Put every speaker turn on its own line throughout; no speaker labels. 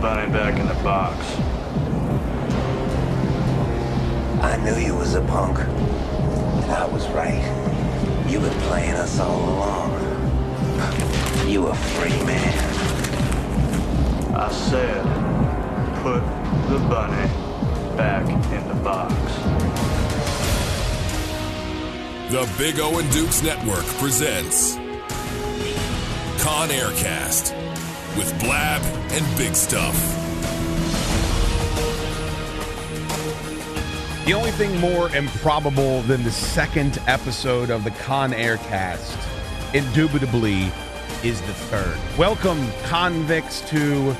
bunny back in the box.
I knew you was a punk, and I was right. You've been playing us all along. You a free man.
I said, put the bunny back in the box.
The Big O and Dukes Network presents Con Aircast with Blab and Big Stuff.
The only thing more improbable than the second episode of the Con Aircast, indubitably, is the third. Welcome, convicts, to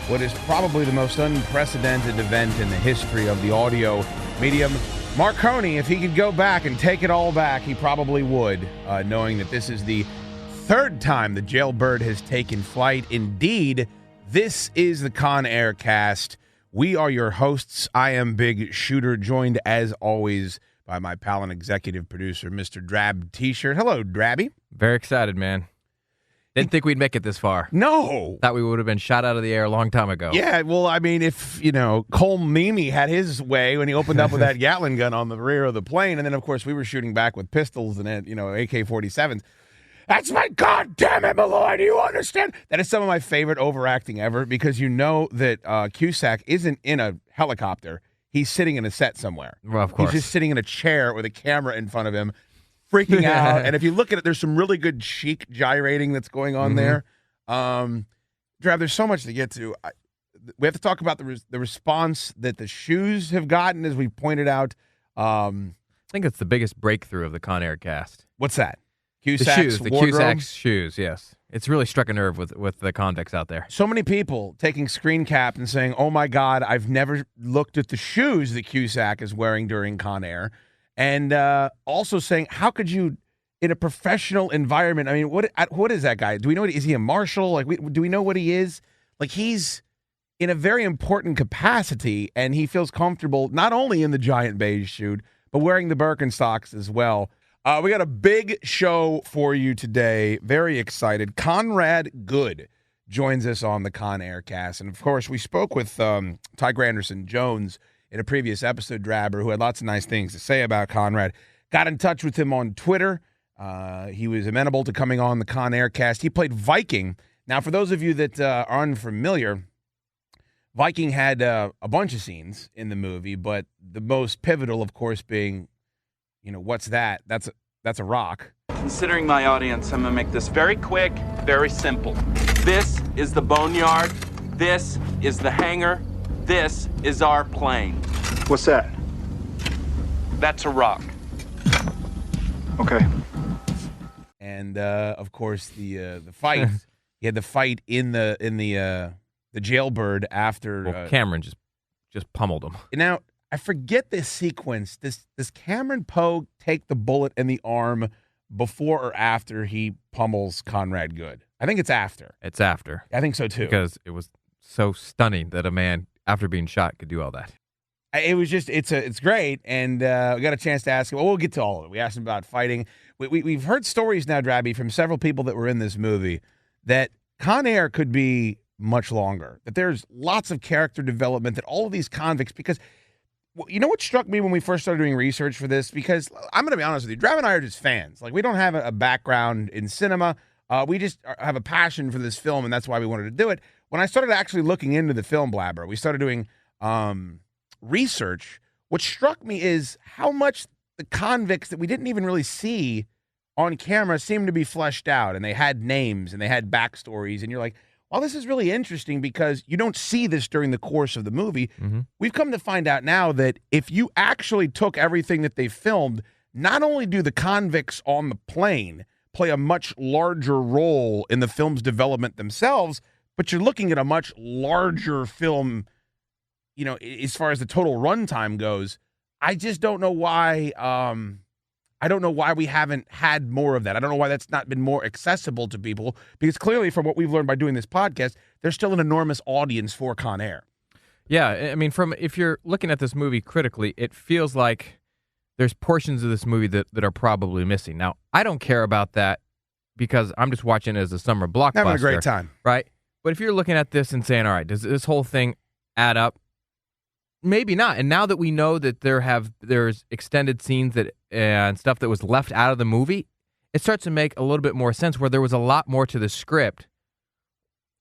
what is probably the most unprecedented event in the history of the audio medium. Marconi, if he could go back and take it all back, he probably would, knowing that this is the third time the Jailbird has taken flight. Indeed, this is the Con Aircast. We are your hosts. I am Big Shooter, joined as always by my pal and executive producer, Mr. Drab T-Shirt. Hello, Drabby.
Very excited, man. Didn't think we'd make it this far.
No.
Thought we would have been shot out of the air a long time ago.
Yeah, well, I mean, if, Cole Mimi had his way when he opened up with that Gatling gun on the rear of the plane, and then, of course, we were shooting back with pistols and, AK-47s. That's my goddamn it, Malloy. Do you understand? That is some of my favorite overacting ever, because you know that Cusack isn't in a helicopter. He's sitting in a set somewhere.
Well, of course.
He's just sitting in a chair with a camera in front of him, freaking out. And if you look at it, there's some really good cheek gyrating that's going on there. Drav, there's so much to get to. We have to talk about the response that the shoes have gotten, as we pointed out.
I think it's the biggest breakthrough of the Con Air cast.
What's that?
The Cusack's shoes, yes. It's really struck a nerve with the convicts out there.
So many people taking screen cap and saying, oh my God, I've never looked at the shoes that Cusack is wearing during Con Air. And also saying, how could you, in a professional environment, I mean, what is that guy? Do we know is he a marshal? Do we know what he is? Like, he's in a very important capacity, and he feels comfortable not only in the giant beige suit, but wearing the Birkenstocks as well. We got a big show for you today. Very excited. Conrad Good joins us on the Con Aircast. And, of course, we spoke with Ty Granderson Jones in a previous episode, Drabber, who had lots of nice things to say about Conrad. Got in touch with him on Twitter. He was amenable to coming on the Con Aircast. He played Viking. Now, for those of you that are unfamiliar, Viking had a bunch of scenes in the movie, but the most pivotal, of course, being, what's that? That's a rock.
Considering my audience, I'm going to make this very quick, very simple. This is the boneyard. This is the hangar. This is our plane.
What's that?
That's a rock.
Okay.
And of course the fight. He had the fight in the Jailbird after
Cameron just pummeled him.
Now, I forget this sequence. Does Cameron Poe take the bullet in the arm before or after he pummels Conrad Good? I think it's after.
It's after.
I think so too.
Because it was so stunning that a man, after being shot, could do all that.
It was just, it's great, and we got a chance to ask him. Well, we'll get to all of it. We asked him about fighting. We've heard stories now, Drabby, from several people that were in this movie that Con Air could be much longer, that there's lots of character development, that all of these convicts, because you know what struck me when we first started doing research for this? Because I'm going to be honest with you, Drab and I are just fans. Like, we don't have a background in cinema. We just have a passion for this film, and that's why we wanted to do it. When I started actually looking into the film, Blabber, we started doing research. What struck me is how much the convicts that we didn't even really see on camera seemed to be fleshed out, and they had names and they had backstories, and you're like, well, this is really interesting because you don't see this during the course of the movie. Mm-hmm. We've come to find out now that if you actually took everything that they filmed, not only do the convicts on the plane play a much larger role in the film's themselves, but you're looking at a much larger film, as far as the total runtime goes. I just don't know why. I don't know why we haven't had more of that. I don't know why that's not been more accessible to people, because clearly from what we've learned by doing this podcast, there's still an enormous audience for Con Air.
Yeah, I mean, if you're looking at this movie critically, it feels like there's portions of this movie that are probably missing. Now, I don't care about that because I'm just watching it as a summer blockbuster.
Having a great time.
Right? But if you're looking at this and saying, all right, does this whole thing add up? Maybe not. And now that we know that there's extended scenes and stuff that was left out of the movie, it starts to make a little bit more sense where there was a lot more to the script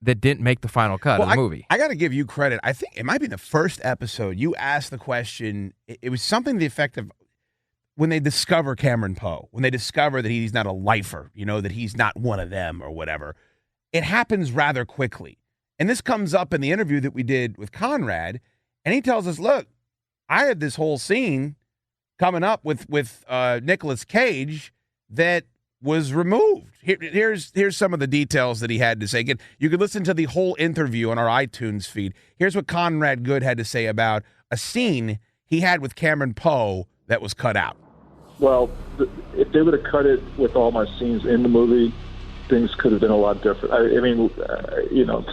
that didn't make the final cut of the movie.
I got to give you credit. I think it might be the first episode you asked the question. It was something to the effect of when they discover Cameron Poe, when they discover that he's not a lifer, that he's not one of them or whatever. It happens rather quickly. And this comes up in the interview that we did with Conrad. And he tells us, look, I had this whole scene coming up with Nicolas Cage that was removed. Here's some of the details that he had to say. Again, you could listen to the whole interview on our iTunes feed. Here's what Conrad Good had to say about a scene he had with Cameron Poe that was cut out.
Well, if they would have cut it with all my scenes in the movie, things could have been a lot different. I mean,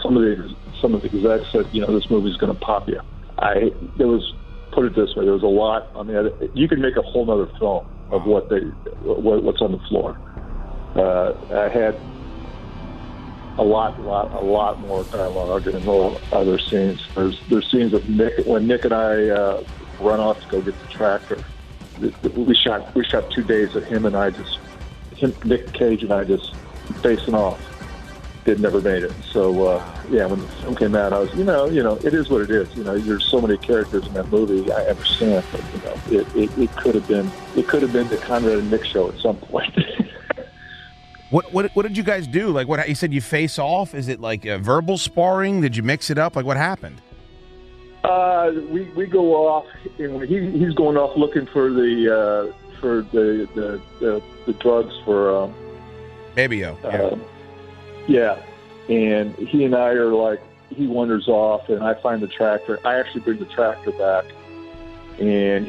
some of the execs said, this movie's going to pop you. Put it this way, there was a lot on the other. You could make a whole other film of what's on the floor. I had a lot more dialogue and other scenes. There's scenes of Nick when Nick and I run off to go get the tractor. We shot 2 days of Nick Cage and I just facing off. It never made it. So when the film came out, I was, it is what it is. There's so many characters in that movie. I understand, but it could have been the Conrad and Nick show at some point.
What did you guys do? Like what you said, you face off? Is it like a verbal sparring? Did you mix it up? Like what happened?
We go off, and he's going off looking for the drugs for
Babio.
Yeah, and he and I are like, he wanders off, and I find the tractor. I actually bring the tractor back, and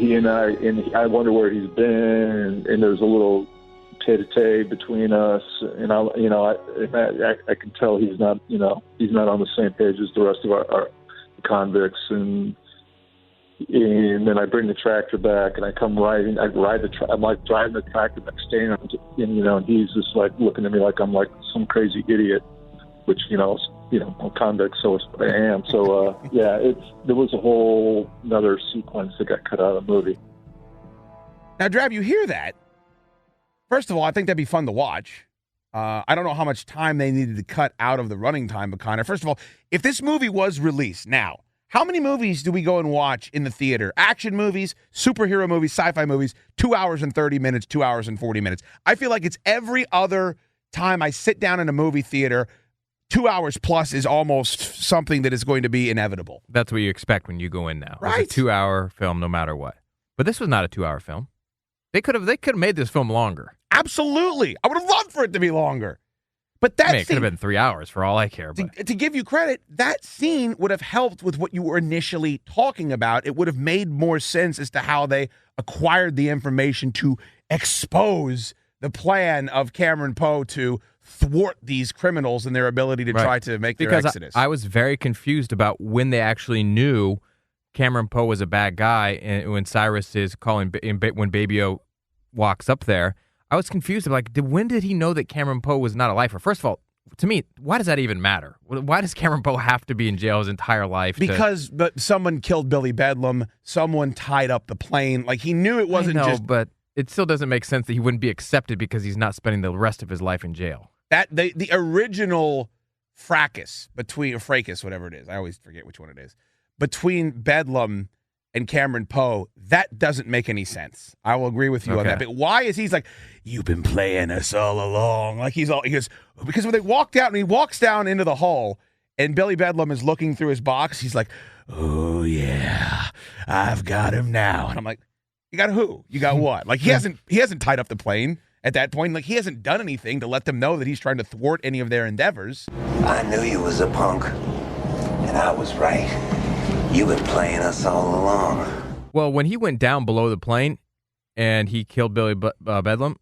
I wonder where he's been, and there's a little tete-a-tete between us, and I can tell he's not on the same page as the rest of our convicts, and then I bring the tractor back, and I come riding. I'm like driving the tractor back, staying on, and he's just like looking at me like I'm like some crazy idiot, which I'm convict, so I am. So there was a whole another sequence that got cut out of the movie.
Now, Drab, you hear that? First of all, I think that'd be fun to watch. I don't know how much time they needed to cut out of the running time, but Connor, first of all, if this movie was released now, how many movies do we go and watch in the theater? Action movies, superhero movies, sci-fi movies, 2 hours and 30 minutes, 2 hours and 40 minutes. I feel like it's every other time I sit down in a movie theater, 2 hours plus is almost something that is going to be inevitable.
That's what you expect when you go in now.
Right.
It's a 2-hour film no matter what. But this was not a 2-hour film. They could have made this film longer.
Absolutely. I would have loved for it to be longer. But that
it could have been 3 hours for all I care. But
to give you credit, that scene would have helped with what you were initially talking about. It would have made more sense as to how they acquired the information to expose the plan of Cameron Poe to thwart these criminals and their ability to try to make their exodus.
I was very confused about when they actually knew Cameron Poe was a bad guy, and when Cyrus is calling, when Babio walks up there, I was confused. I'm like, when did he know that Cameron Poe was not a lifer? First of all, to me, why does that even matter? Why does Cameron Poe have to be in jail his entire life?
Because someone killed Billy Bedlam, someone tied up the plane. Like, he knew it wasn't
but it still doesn't make sense that he wouldn't be accepted because he's not spending the rest of his life in jail.
That the original fracas, whatever it is, I always forget which one it is, between Bedlam and Cameron Poe, that doesn't make any sense. I will agree with you on that. But why is he's like, you've been playing us all along? Like he goes, because when they walked out and he walks down into the hall and Billy Bedlam is looking through his box, he's like, oh yeah, I've got him now. And I'm like, you got who? You got what? Like he hasn't tied up the plane at that point. Like he hasn't done anything to let them know that he's trying to thwart any of their endeavors.
I knew you was a punk, and I was right. You've been playing us all along.
Well, when he went down below the plane and he killed Billy Bedlam,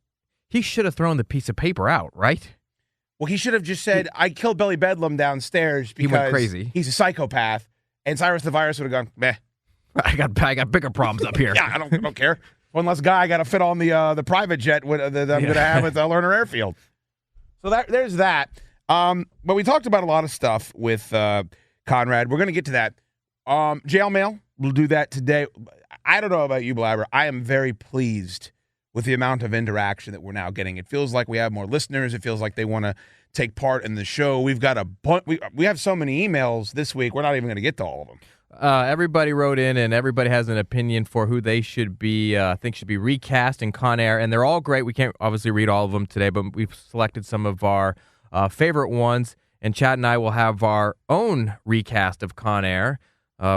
he should have thrown the piece of paper out, right?
Well, he should have just said, I killed Billy Bedlam downstairs because
he went crazy.
He's a psychopath. And Cyrus the Virus would have gone, meh.
I got bigger problems up here.
Yeah, I don't care. One less guy I got to fit on the private jet that I'm going to have at the Lerner Airfield. So there's that. But we talked about a lot of stuff with Conrad. We're going to get to that. Jail mail, we'll do that today. I don't know about you, Blabber. I am very pleased with the amount of interaction that we're now getting. It feels like we have more listeners. It feels like they want to take part in the show. We've got a bunch. We have so many emails this week. We're not even going to get to all of them.
Everybody wrote in, and everybody has an opinion for who they should be, should be recast in Con Air, and they're all great. We can't obviously read all of them today, but we've selected some of our favorite ones, and Chad and I will have our own recast of Con Air.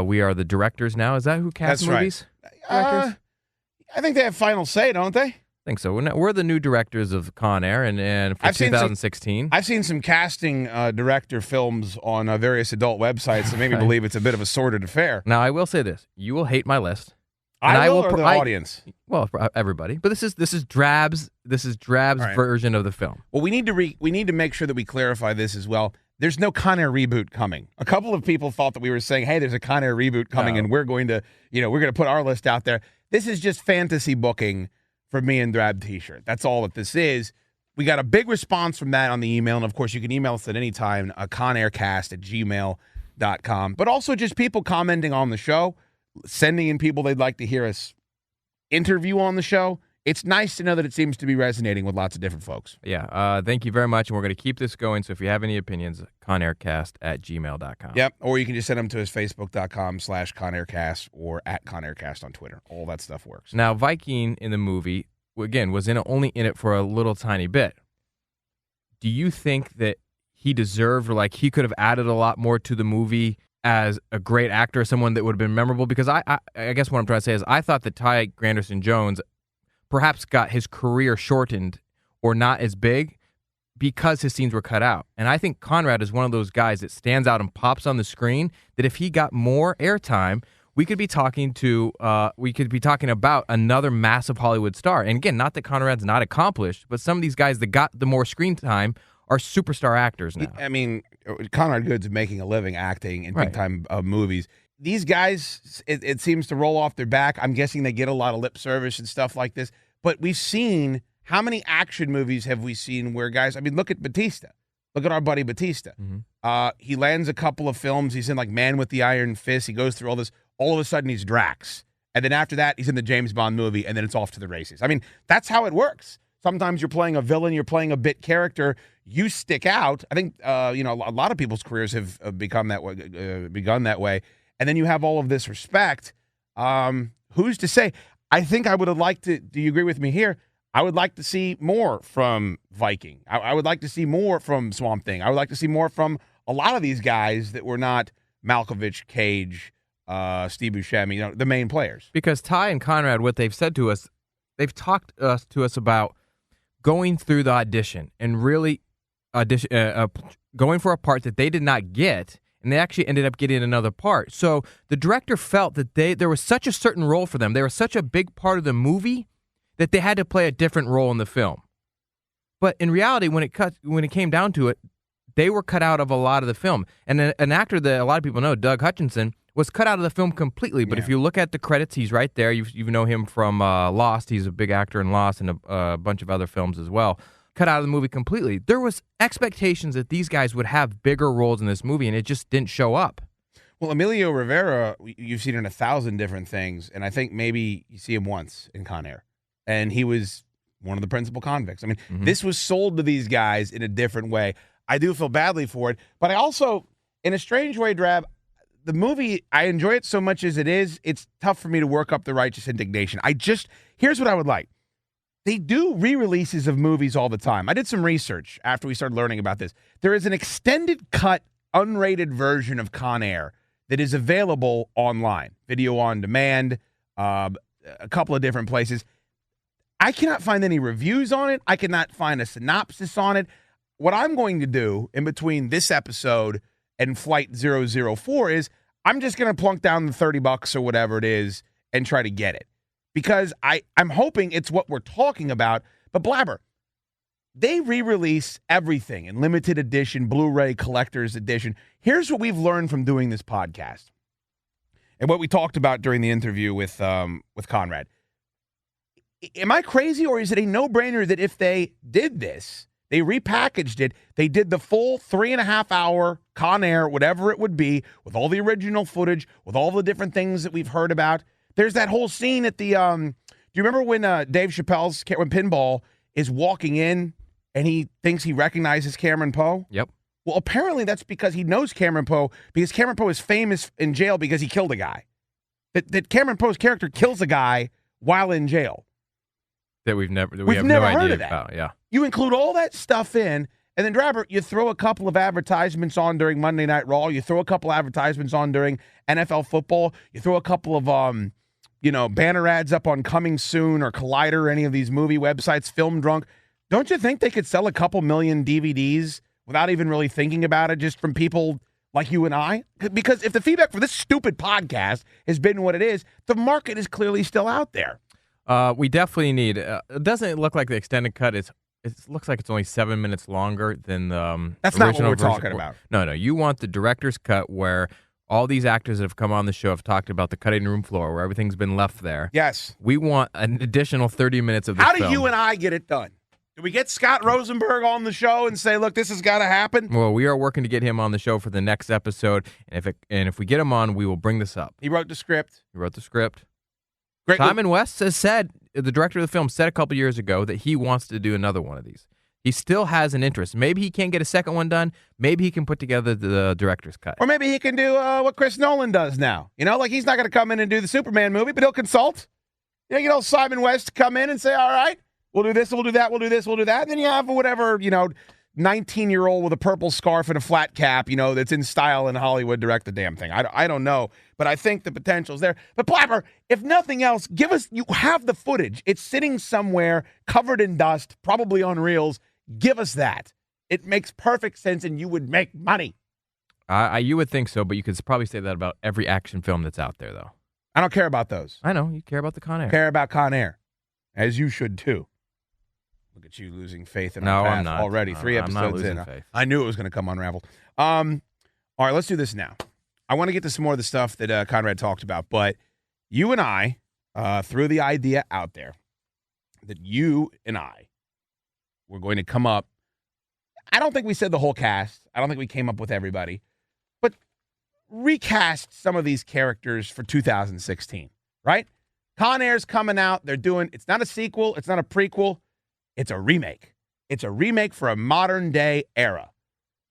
We are the directors now. Is that who casts movies?
Right. I think they have final say, don't they?
I think so. We're the new directors of Con Air, and for 2016.
I've seen some casting director films on various adult websites that made me believe it's a bit of a sordid affair.
Now, I will say this. You will hate my list.
I will, or the audience?
Well, for everybody. But this is Drab's right. version of the film.
Well, we need to make sure that we clarify this as well. There's no Con Air reboot coming. A couple of people thought that we were saying, hey, there's a Con Air reboot coming, and we're going to put our list out there. This is just fantasy booking for Me and Drab T-shirt. That's all that this is. We got a big response from that on the email, and of course, you can email us at any time, conaircast@gmail.com. But also just people commenting on the show, sending in people they'd like to hear us interview on the show. It's nice to know that it seems to be resonating with lots of different folks.
Yeah, thank you very much, and we're going to keep this going, so if you have any opinions, conaircast@gmail.com.
Yep, or you can just send them to us, facebook.com/conaircast or @conaircast on Twitter. All that stuff works.
Now, Viking in the movie, again, was only in it for a little tiny bit. Do you think that he deserved, or like he could have added a lot more to the movie as a great actor, someone that would have been memorable? Because I guess what I'm trying to say is I thought that Ty Granderson-Jones perhaps got his career shortened or not as big because his scenes were cut out. And I think Conrad is one of those guys that stands out and pops on the screen that if he got more airtime, we could be talking about another massive Hollywood star. And again, not that Conrad's not accomplished, but some of these guys that got the more screen time are superstar actors now.
I mean, Conrad Good's making a living acting in big-time movies. These guys, it seems to roll off their back. I'm guessing they get a lot of lip service and stuff like this. But we've seen, how many action movies have we seen where guys, I mean, look at Batista. Look at our buddy Batista. Mm-hmm. He lands a couple of films. He's in like Man with the Iron Fist. He goes through all this. All of a sudden, he's Drax. And then after that, he's in the James Bond movie, and then it's off to the races. I mean, that's how it works. Sometimes you're playing a villain, you're playing a bit character, you stick out. I think, a lot of people's careers have begun that way. And then you have all of this respect. Who's to say? I think I would have liked to. Do you agree with me here? I would like to see more from Viking. I would like to see more from Swamp Thing. I would like to see more from a lot of these guys that were not Malkovich, Cage, Steve Buscemi, the main players.
Because Ty and Conrad, what they've said to us, they've talked to us about going through the audition and really going for a part that they did not get. And they actually ended up getting another part. So the director felt that there was such a certain role for them. They were such a big part of the movie that they had to play a different role in the film. But in reality, when it came down to it, they were cut out of a lot of the film. And an actor that a lot of people know, Doug Hutchinson, was cut out of the film completely. But if you look at the credits, he's right there. You know him from Lost. He's a big actor in Lost and a bunch of other films as well. Cut out of the movie completely. There was expectations that these guys would have bigger roles in this movie, and it just didn't show up.
Well, Emilio Rivera, you've seen in 1,000 different things, and I think maybe you see him once in Con Air, and he was one of the principal convicts. I mean, This was sold to these guys in a different way. I do feel badly for it, but I also, in a strange way, Drab, the movie, I enjoy it so much as it is, it's tough for me to work up the righteous indignation. Here's what I would like. They do re-releases of movies all the time. I did some research after we started learning about this. There is an extended cut, unrated version of Con Air that is available online, video on demand, a couple of different places. I cannot find any reviews on it. I cannot find a synopsis on it. What I'm going to do in between this episode and Flight 004 is I'm just going to plunk down the $30 or whatever it is and try to get it. Because I'm hoping it's what we're talking about. But Blabber, they re-release everything in limited edition, Blu-ray collector's edition. Here's what we've learned from doing this podcast and what we talked about during the interview with Conrad. Am I crazy, or is it a no-brainer that if they did this, They repackaged it. They did the full 3.5-hour Con Air, whatever it would be, with all the original footage, with all the different things that we've heard about. There's that whole scene at the do you remember when Dave Chappelle's when Pinball is walking in and he thinks he recognizes Cameron Poe?
Yep.
Well, apparently that's because he knows Cameron Poe, because Cameron Poe is famous in jail because he killed a guy. That Cameron Poe's character kills a guy while in jail.
That we have
We've
no
never
idea
heard of that.
about. Yeah.
You include all that stuff in, and then, Drabber, you throw a couple of advertisements on during Monday Night Raw. You throw a couple advertisements on during NFL football. You throw a couple of, banner ads up on Coming Soon or Collider or any of these movie websites, Film Drunk. Don't you think they could sell a couple million DVDs without even really thinking about it, just from people like you and I? Because if the feedback for this stupid podcast has been what it is, the market is clearly still out there.
We definitely need. It doesn't look like the extended cut is. It looks like it's only 7 minutes longer than the.
That's not what
original
we're
version.
talking about.
No. You want the director's cut where all these actors that have come on the show have talked about the cutting room floor where everything's been left there.
Yes.
We want an additional 30 minutes of this
How do
film.
you and I get it done? Do we get Scott Rosenberg on the show and say, look, this has got to happen?
Well, we are working to get him on the show for the next episode, and if we get him on, we will bring this up.
He wrote the script.
He wrote the script.
Great.
Simon West has said, the director of the film said a couple years ago that he wants to do another one of these. He still has an interest. Maybe he can't get a second one done. Maybe he can put together the director's cut.
Or maybe he can do what Chris Nolan does now. Like he's not going to come in and do the Superman movie, but he'll consult. Simon West come in and say, all right, we'll do this, we'll do that, we'll do this, we'll do that. And then you have whatever, 19-year-old with a purple scarf and a flat cap, that's in style in Hollywood direct the damn thing. I don't know, but I think the potential's there. But Blabber, if nothing else, you have the footage. It's sitting somewhere covered in dust, probably on reels. Give us that. It makes perfect sense, and you would make money.
You would think so, but you could probably say that about every action film that's out there, though.
I don't care about those.
I know. You care about the Con Air.
I care about Con Air, as you should, too. Look at you losing faith in our path
I'm not.
already. 3
I'm not
episodes
losing
in.
faith.
I knew it was going to come unraveled. All right, let's do this now. I want to get to some more of the stuff that Conrad talked about, but you and I threw the idea out there that you and I were going to come up. I don't think we said the whole cast. I don't think we came up with everybody, but recast some of these characters for 2016, right? Con Air's coming out. It's not a sequel. It's not a prequel. It's a remake. It's a remake for a modern day era.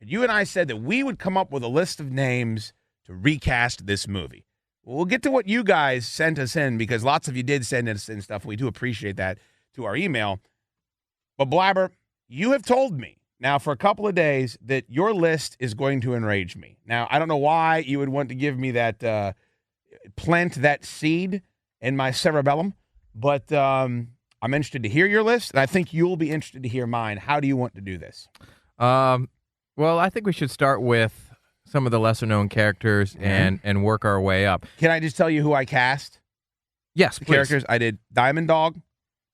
And you and I said that we would come up with a list of names to recast this movie. We'll get to what you guys sent us in, because lots of you did send us in stuff. We do appreciate that, to our email. But Blabber, you have told me now for a couple of days that your list is going to enrage me. Now, I don't know why you would want to give me that, plant that seed in my cerebellum, but I'm interested to hear your list, and I think you'll be interested to hear mine. How do you want to do this?
Well, I think we should start with some of the lesser-known characters and work our way up.
Can I just tell you who I cast?
Yes,
The
please.
characters. I did Diamond Dog,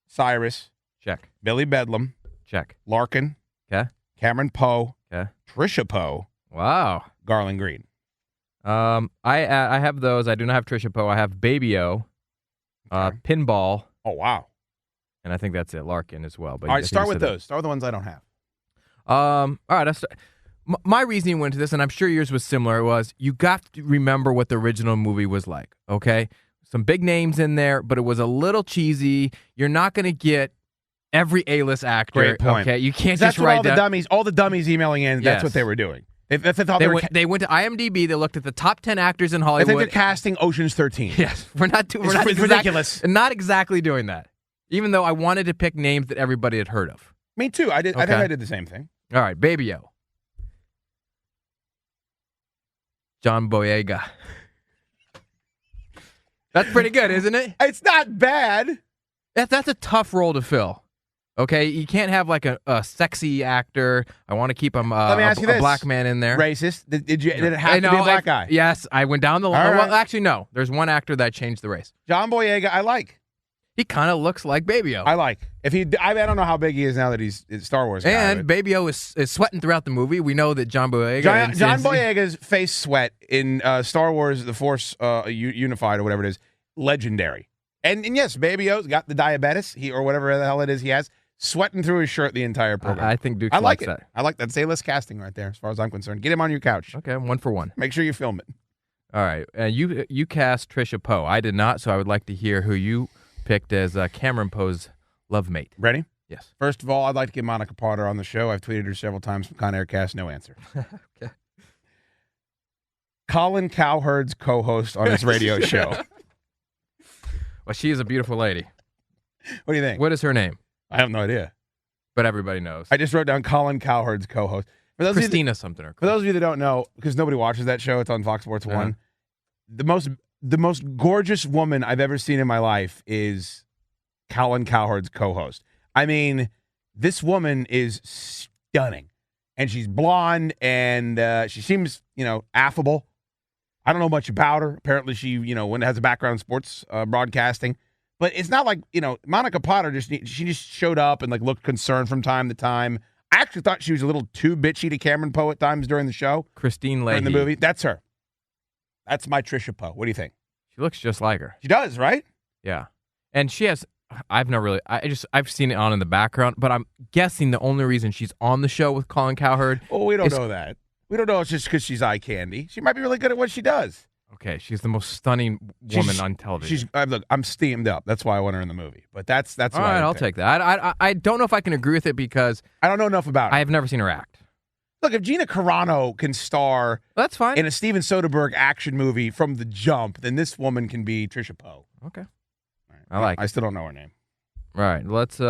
Cyrus,
Check.
Billy Bedlam,
Check.
Larkin,
Okay.
Cameron Poe,
Okay.
Trisha Poe,
Wow.
Garland Green.
I have those. I do not have Trisha Poe. I have Baby-O,
Okay.
Pinball,
Oh, wow.
and I think that's it. Larkin as well. But
All
I
right,
think
start
you
with
said that.
those. Start with the ones I don't have.
All right. My reasoning went to this, and I'm sure yours was similar. It was, you got to remember what the original movie was like, okay? Some big names in there, but it was a little cheesy. You're not going to get every A-list actor.
Great point.
Okay, you can't
That's
just
what
write
all the dummies emailing in. That's
Yes.
what they were doing. If they thought
They went to IMDb. They looked at the top 10 actors in
I
Hollywood.
think they're casting Ocean's 13.
Yes, we're not doing.
It's ridiculous.
Not exactly doing that. Even though I wanted to pick names that everybody had heard of.
Me too. I did. I think
Okay.
I did the same thing.
All right, Baby-O. John Boyega. That's pretty good, isn't it?
It's not bad.
That's a tough role to fill. Okay, you can't have like a sexy actor. I want to keep him
Let me ask you
a
this.
black man in there.
Racist. Did it have
I
to be a
know,
black guy?
Yes, I went down the line.
All right.
Well, actually, no. There's one actor that changed the race.
John Boyega, I like.
He kind of looks like Baby-O.
I like. I don't know how big he is now that he's a Star Wars guy.
And
but
Baby-O is sweating throughout the movie. We know that John Boyega.
John Boyega's face sweat in Star Wars: The Force Unified or whatever it is, legendary. And yes, Baby-O's got the diabetes, or whatever the hell it is he has. sweating through his shirt the entire program.
I think Dukes
I like
likes
it.
that.
I like that. Say less casting right there, as far as I'm concerned. Get him on your couch.
Okay, 1 for 1.
Make sure you film it.
All right. You cast Trisha Poe. I did not, so I would like to hear who you picked as Cameron Poe's love mate.
Ready?
Yes.
First of all, I'd like to get Monica Potter on the show. I've tweeted her several times from Con Air Cast. No answer.
Okay.
Colin Cowherd's co-host on his radio show.
Well, she is a beautiful lady.
What do you think?
What is her name?
I have no idea.
But everybody knows.
I just wrote down Colin Cowherd's co-host. For those of you that-
Christina something.
For those of you that don't know, because nobody watches that show, it's on Fox Sports 1. The most gorgeous woman I've ever seen in my life is Colin Cowherd's co-host. I mean, this woman is stunning, and she's blonde, and she seems, affable. I don't know much about her. Apparently, she, has a background in sports broadcasting, but it's not like Monica Potter she just showed up and looked concerned from time to time. I actually thought she was a little too bitchy to Cameron Poe at times during the show.
Christine Leahy.
In the movie. That's her. That's my Trisha Poe. What do you think?
She looks just like her.
She does, right?
Yeah. And she has, I've seen it on in the background, but I'm guessing the only reason she's on the show with Colin Cowherd.
Well, we don't know that. We don't know it's just because she's eye candy. She might be really good at what she does.
Okay, she's the most stunning woman on television.
Look, I'm steamed up. That's why I want her in the movie. But that's
all right. I'll take that. I don't know if I can agree with it because
I don't know enough about her.
I have never seen her act.
Look, if Gina Carano can star
that's fine
in a Steven Soderbergh action movie from the jump, then this woman can be Trisha Poe.
Okay.
Right. I still don't know her name.
All right. Let's.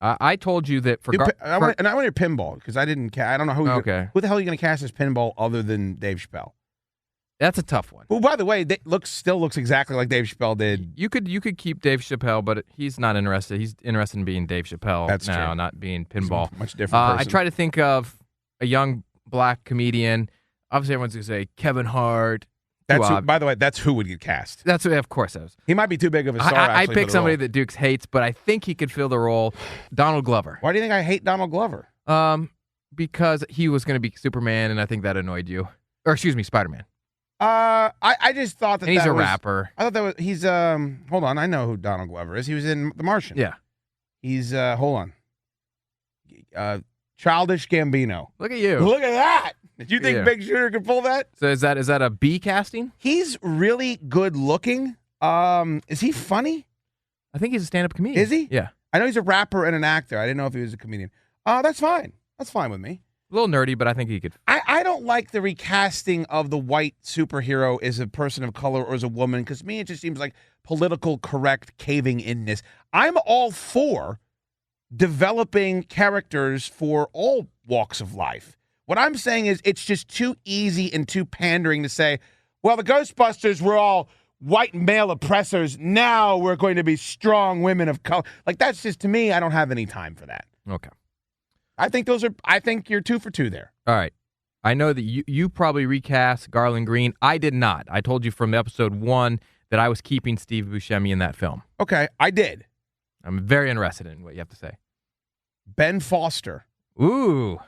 I told you that
I want your pinball because I didn't. I don't know who.
Okay.
Who the hell are you going to cast as pinball other than Dave Chappelle?
That's a tough one.
Who, by the way, still looks exactly like Dave Chappelle did.
You could keep Dave Chappelle, but he's not interested. He's interested in being Dave Chappelle now,
true.
Not being pinball.
Much different person.
I try to think of a young black comedian. Obviously, everyone's going to say Kevin Hart.
By the way, that's who would get cast.
That's of course.
He might be too big of a star.
I picked somebody that Dukes hates, but I think he could fill the role. Donald Glover.
Why do you think I hate Donald Glover?
Because he was going to be Superman, and I think that annoyed you. Or excuse me, Spider-Man.
I just thought that
he's a rapper.
I thought that was he's hold on, I know who Donald Glover is. He was in The Martian.
Yeah.
He's hold on. Childish Gambino.
Look at you.
Look at that. Did you think Big Shooter could pull that?
So is that a B casting?
He's really good looking. Is he funny?
I think he's a stand-up comedian.
Is he?
Yeah.
I know he's a rapper and an actor. I didn't know if he was a comedian. That's fine. That's fine with me.
A little nerdy, but I think he could.
I don't like the recasting of the white superhero as a person of color or as a woman, because to me it just seems like political correct caving inness. I'm all for developing characters for all walks of life. What I'm saying is it's just too easy and too pandering to say, well, the Ghostbusters were all white male oppressors. Now we're going to be strong women of color. Like, that's just, to me, I don't have any time for that.
Okay.
I think you're 2 for 2 there.
All right. I know that you probably recast Garland Green. I did not. I told you from episode 1 that I was keeping Steve Buscemi in that film.
Okay, I did.
I'm very interested in what you have to say.
Ben Foster.
Ooh.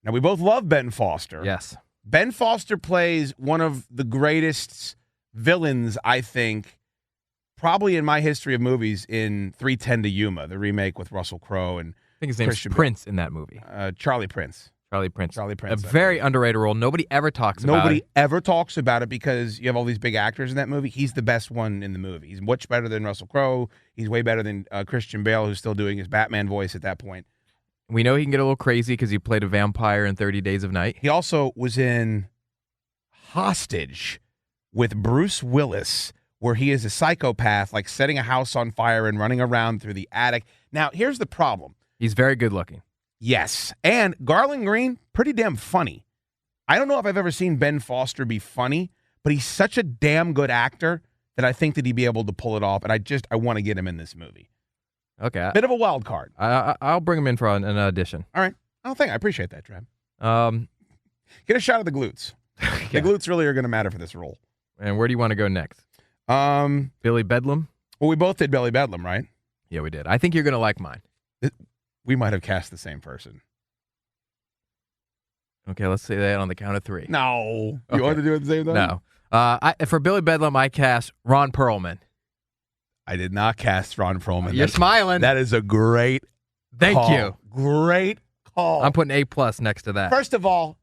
Now, we both love Ben Foster.
Yes.
Ben Foster plays one of the greatest villains, I think, probably in my history of movies, in 3:10 to Yuma, the remake with Russell Crowe and
I think his name's Prince in that movie.
Charlie Prince.
Charlie Prince.
A
very underrated role. Nobody ever talks about it.
Nobody ever talks about it because you have all these big actors in that movie. He's the best one in the movie. He's much better than Russell Crowe. He's way better than Christian Bale, who's still doing his Batman voice at that point.
We know he can get a little crazy because he played a vampire in 30 Days of Night.
He also was in Hostage with Bruce Willis, where he is a psychopath, like setting a house on fire and running around through the attic. Now, here's the problem.
He's very good looking.
Yes. And Garland Green, pretty damn funny. I don't know if I've ever seen Ben Foster be funny, but he's such a damn good actor that I think that he'd be able to pull it off, and I want to get him in this movie.
Okay.
Bit of a wild card.
I'll bring him in for an audition.
All right. I appreciate that, Trav. Get a shot of the glutes.
Yeah.
The glutes really are going to matter for this role.
And where do you want to go next? Billy Bedlam?
Well, we both did Billy Bedlam, right?
Yeah, we did. I think you're going to like mine.
We might have cast the same person.
Okay, let's say that on the count of 3.
No.
Okay.
You want to do it at the same time?
No. For Billy Bedlam, I cast Ron Perlman.
I did not cast Ron Perlman.
You're smiling.
That is a great
Thank
call.
you.
Great call.
I'm putting A+ next to that.
First of all,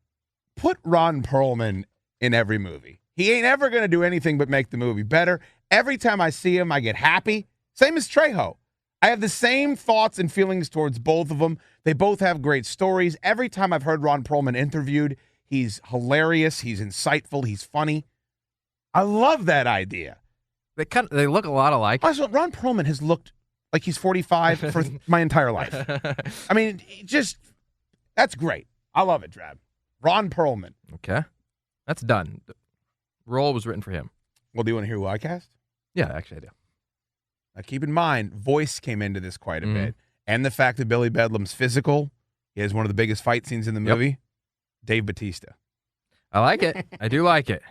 put Ron Perlman in every movie. He ain't ever going to do anything but make the movie better. Every time I see him, I get happy. Same as Trejo. I have the same thoughts and feelings towards both of them. They both have great stories. Every time I've heard Ron Perlman interviewed, he's hilarious, he's insightful, he's funny. I love that idea.
They look a lot alike.
Also, Ron Perlman has looked like he's 45 for my entire life. I mean, that's great. I love it, Drab. Ron Perlman.
Okay. That's done. The role was written for him.
Well, do you want to hear who I cast?
Yeah, actually I do.
Now, keep in mind, voice came into this quite a bit. And the fact that Billy Bedlam's physical, he has one of the biggest fight scenes in the movie, Dave Bautista.
I like it. I do like it.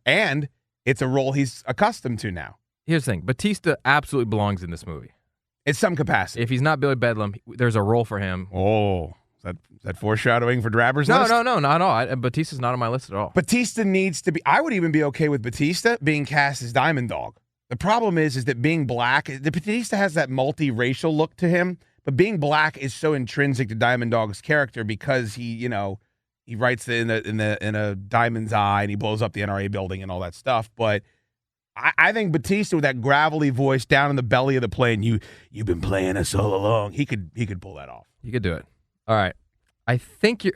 And it's a role he's accustomed to now.
Here's the thing. Batista absolutely belongs in this movie.
In some capacity.
If he's not Billy Bedlam, there's a role for him.
Oh, is that foreshadowing for Drabber's
No,
list?
no, not at all. Batista's not on my list at all.
Batista needs to be, I would even be okay with Batista being cast as Diamond Dog. The problem is that being black, the Batista has that multiracial look to him, but being black is so intrinsic to Diamond Dog's character because he writes in a diamond's eye and he blows up the NRA building and all that stuff. But I think Batista with that gravelly voice down in the belly of the plane, you've been playing us all along. He could pull that off.
You could do it. All right. I think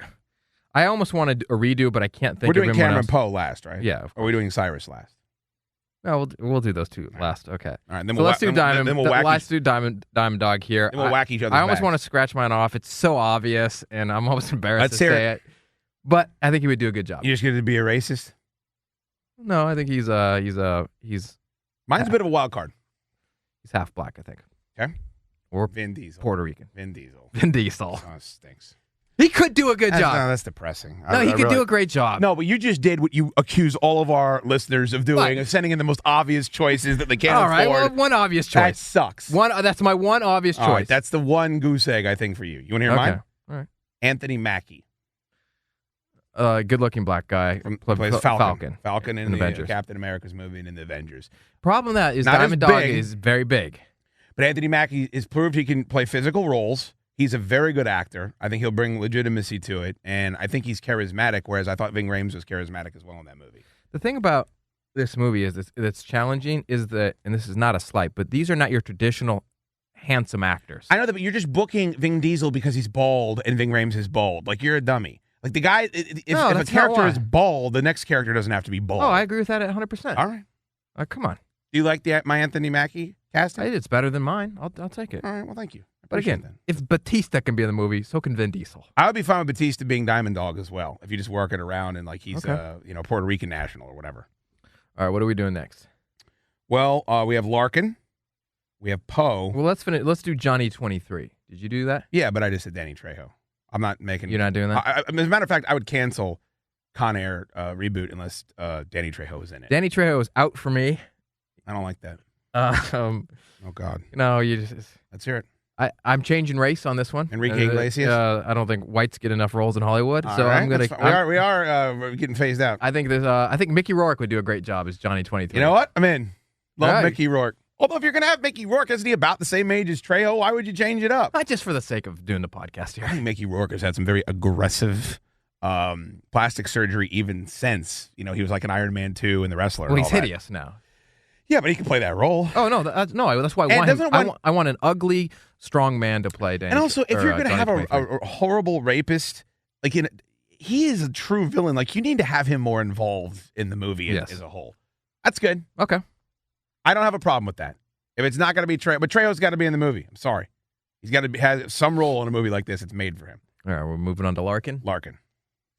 I almost wanted a redo, but I can't think
We're
of
doing
anyone
Cameron
else.
Poe last, right?
Yeah. Of
Or are we doing Cyrus last?
No, we'll do those two last. Okay.
All right. Then
So let's do Diamond.
Then we'll whack
Let's do Diamond Dog here.
Then we'll whack each other's
I almost
backs.
want to scratch mine off. It's so obvious, and I'm almost embarrassed
Let's
to
hear
say it. But I think he would do a good job.
You just going to be a racist?
No, I think he's
Mine's a bit of a wild card.
half black, I think.
Okay.
Or
Vin Diesel.
Puerto Rican.
Vin Diesel.
Vin Diesel.
Oh, it stinks.
He could do a good
No,
job.
that's depressing.
No, he could
really-
do a great job.
No, but you just did what you accuse all of our listeners of doing,
What?
of sending in the most obvious choices that they can't
All right, well,
afford.
one obvious
That
choice.
sucks.
That's my one obvious choice.
All right, that's the one goose egg, I think, for you. You want to hear
okay.
mine?
All right.
Anthony Mackie.
Good-looking black guy.
Plays Falcon.
Falcon
in
in
the
Avengers.
Captain America's movie and in the Avengers.
Problem with that is
Not as
Diamond Dog
big.
is very big.
But Anthony Mackie is proved he can play physical roles. He's a very good actor. I think he'll bring legitimacy to it, and I think he's charismatic, whereas I thought Ving Rhames was charismatic as well in that movie.
The thing about this movie is that's challenging is that, and this is not a slight, but these are not your traditional handsome actors.
I know that, but you're just booking Vin Diesel because he's bald and Ving Rhames is bald. Like, you're a dummy. Like, the guy, if a
that's not
character
why.
is bald, the next character doesn't have to be bald.
Oh, I agree with that at 100%.
All right.
Come on.
Do you like my Anthony Mackie casting?
It's better than mine. I'll take it.
All right, well, thank you. I
But
appreciate
again,
that.
if Batista can be in the movie, so can Vin Diesel.
I would be fine with Batista being Diamond Dog as well, if you just work it around and like he's
Okay.
Puerto Rican national or whatever.
All right, what are we doing next?
Well, we have Larkin, we have Poe.
Well, let's finish. Let's do Johnny 23. Did you do that?
Yeah, but I just said Danny Trejo. I'm not making.
You're not doing that?
As a matter of fact, I would cancel Con Air reboot unless Danny Trejo was in it.
Danny Trejo is out for me.
I don't like that. Oh God,
No, you just.
let's hear it.
I'm changing race on this one.
Enrique Iglesias?
I don't think whites get enough roles in Hollywood,
All
so
right,
I'm gonna.
that's fine. We are we're getting phased out.
I think there's. I think Mickey Rourke would do a great job as Johnny 23.
You know what? I'm in. Love
All right.
Mickey Rourke. Although if you're gonna have Mickey Rourke, isn't he about the same age as Trejo? Why would you change it up?
Not just for the sake of doing the podcast
I
here.
think Mickey Rourke has had some very aggressive plastic surgery even since, he was like an Iron Man 2 and The Wrestler.
Well,
and
he's
all that.
hideous now.
Yeah, but he can play that role.
Oh no, no. That's why I
And
want him.
doesn't
I want an ugly, strong man to play Danny.
And also, if you're going to
Johnny
have
23.
a horrible rapist, like he is a true villain. Like, you need to have him more involved in the movie
Yes.
as a whole. That's good.
Okay.
I don't have a problem with that. If it's not going to be Trejo, but Trejo's got to be in the movie. I'm sorry. He's got to have some role in a movie like this. It's made for him.
All right, we're moving on to Larkin.
Larkin,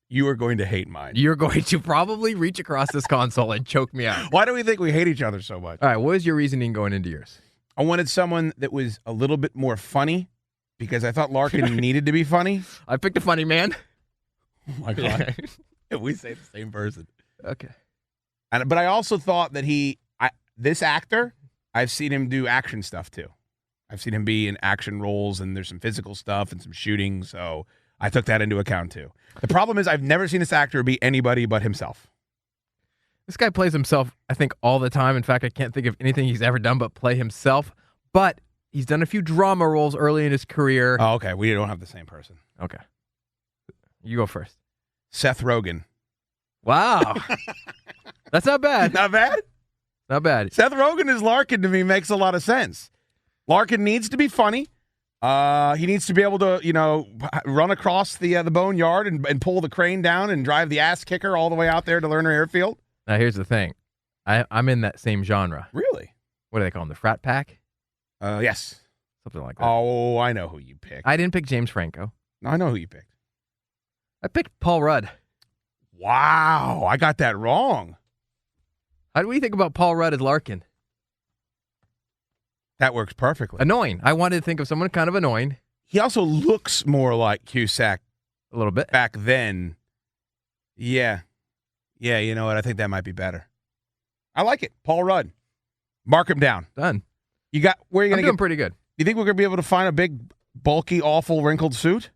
you are going to hate mine.
You're going to probably reach across this console and choke me out.
Why do we think we hate each other so much?
All right, what is your reasoning going into yours?
I wanted someone that was a little bit more funny because I thought Larkin needed to be funny.
I picked a funny man.
Oh my God. We say the same person.
Okay.
But I also thought that this actor, I've seen him do action stuff too. I've seen him be in action roles, and there's some physical stuff and some shooting, so I took that into account too. The problem is I've never seen this actor be anybody but himself.
This guy plays himself, I think, all the time. In fact, I can't think of anything he's ever done but play himself. But He's done a few drama roles early in his career.
Oh, okay. We don't have the same person.
Okay. You go first.
Seth Rogen.
Wow. That's not bad.
Not bad?
Not bad.
Seth Rogen as Larkin to me makes a lot of sense. Larkin needs to be funny. He needs to be able to, run across the boneyard and pull the crane down and drive the ass kicker all the way out there to Lerner Airfield.
Now, here's the thing. I'm in that same genre.
Really?
What do they call them? The Frat Pack?
Yes.
Something like that.
Oh, I know who you picked.
I didn't pick James Franco.
No, I know who you picked.
I picked Paul Rudd.
Wow, I got that wrong.
How do we think about Paul Rudd as Larkin?
That works perfectly.
Annoying. I wanted to think of someone kind of annoying.
He also looks more like Cusack
A little bit.
back then. Yeah. Yeah, you know what? I think that might be better. I like it. Paul Rudd. Mark him down.
Done.
You got where are you
I'm
going to
doing
get?
pretty good.
You think we're going to be able to find a big, bulky, awful, wrinkled suit?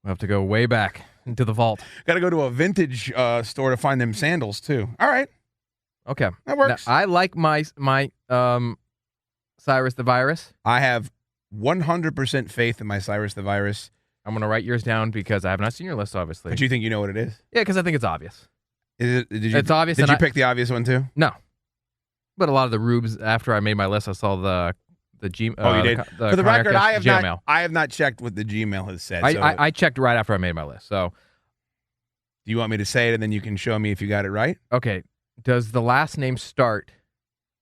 We'll have to go way back into the vault.
Got to go to a vintage store to find them sandals, too. All right.
Okay.
That works.
Now, I like my Cyrus the Virus.
I have 100% faith in my Cyrus the Virus.
I'm going to write yours down because I have not seen your list, obviously.
But you think you know what it is?
Yeah, because I think it's obvious.
Is it?
It's obvious.
Did
and
you pick the obvious one, too?
No. But a lot of the rubes, after I made my list, I saw the G.
Oh, you did?
The
For the record,
Conarcast
I have
Gmail.
not. I have not checked what the Gmail has said. So
I checked right after I made my list. So,
do you want me to say it and then you can show me if you got it right?
okay. Does the last name start?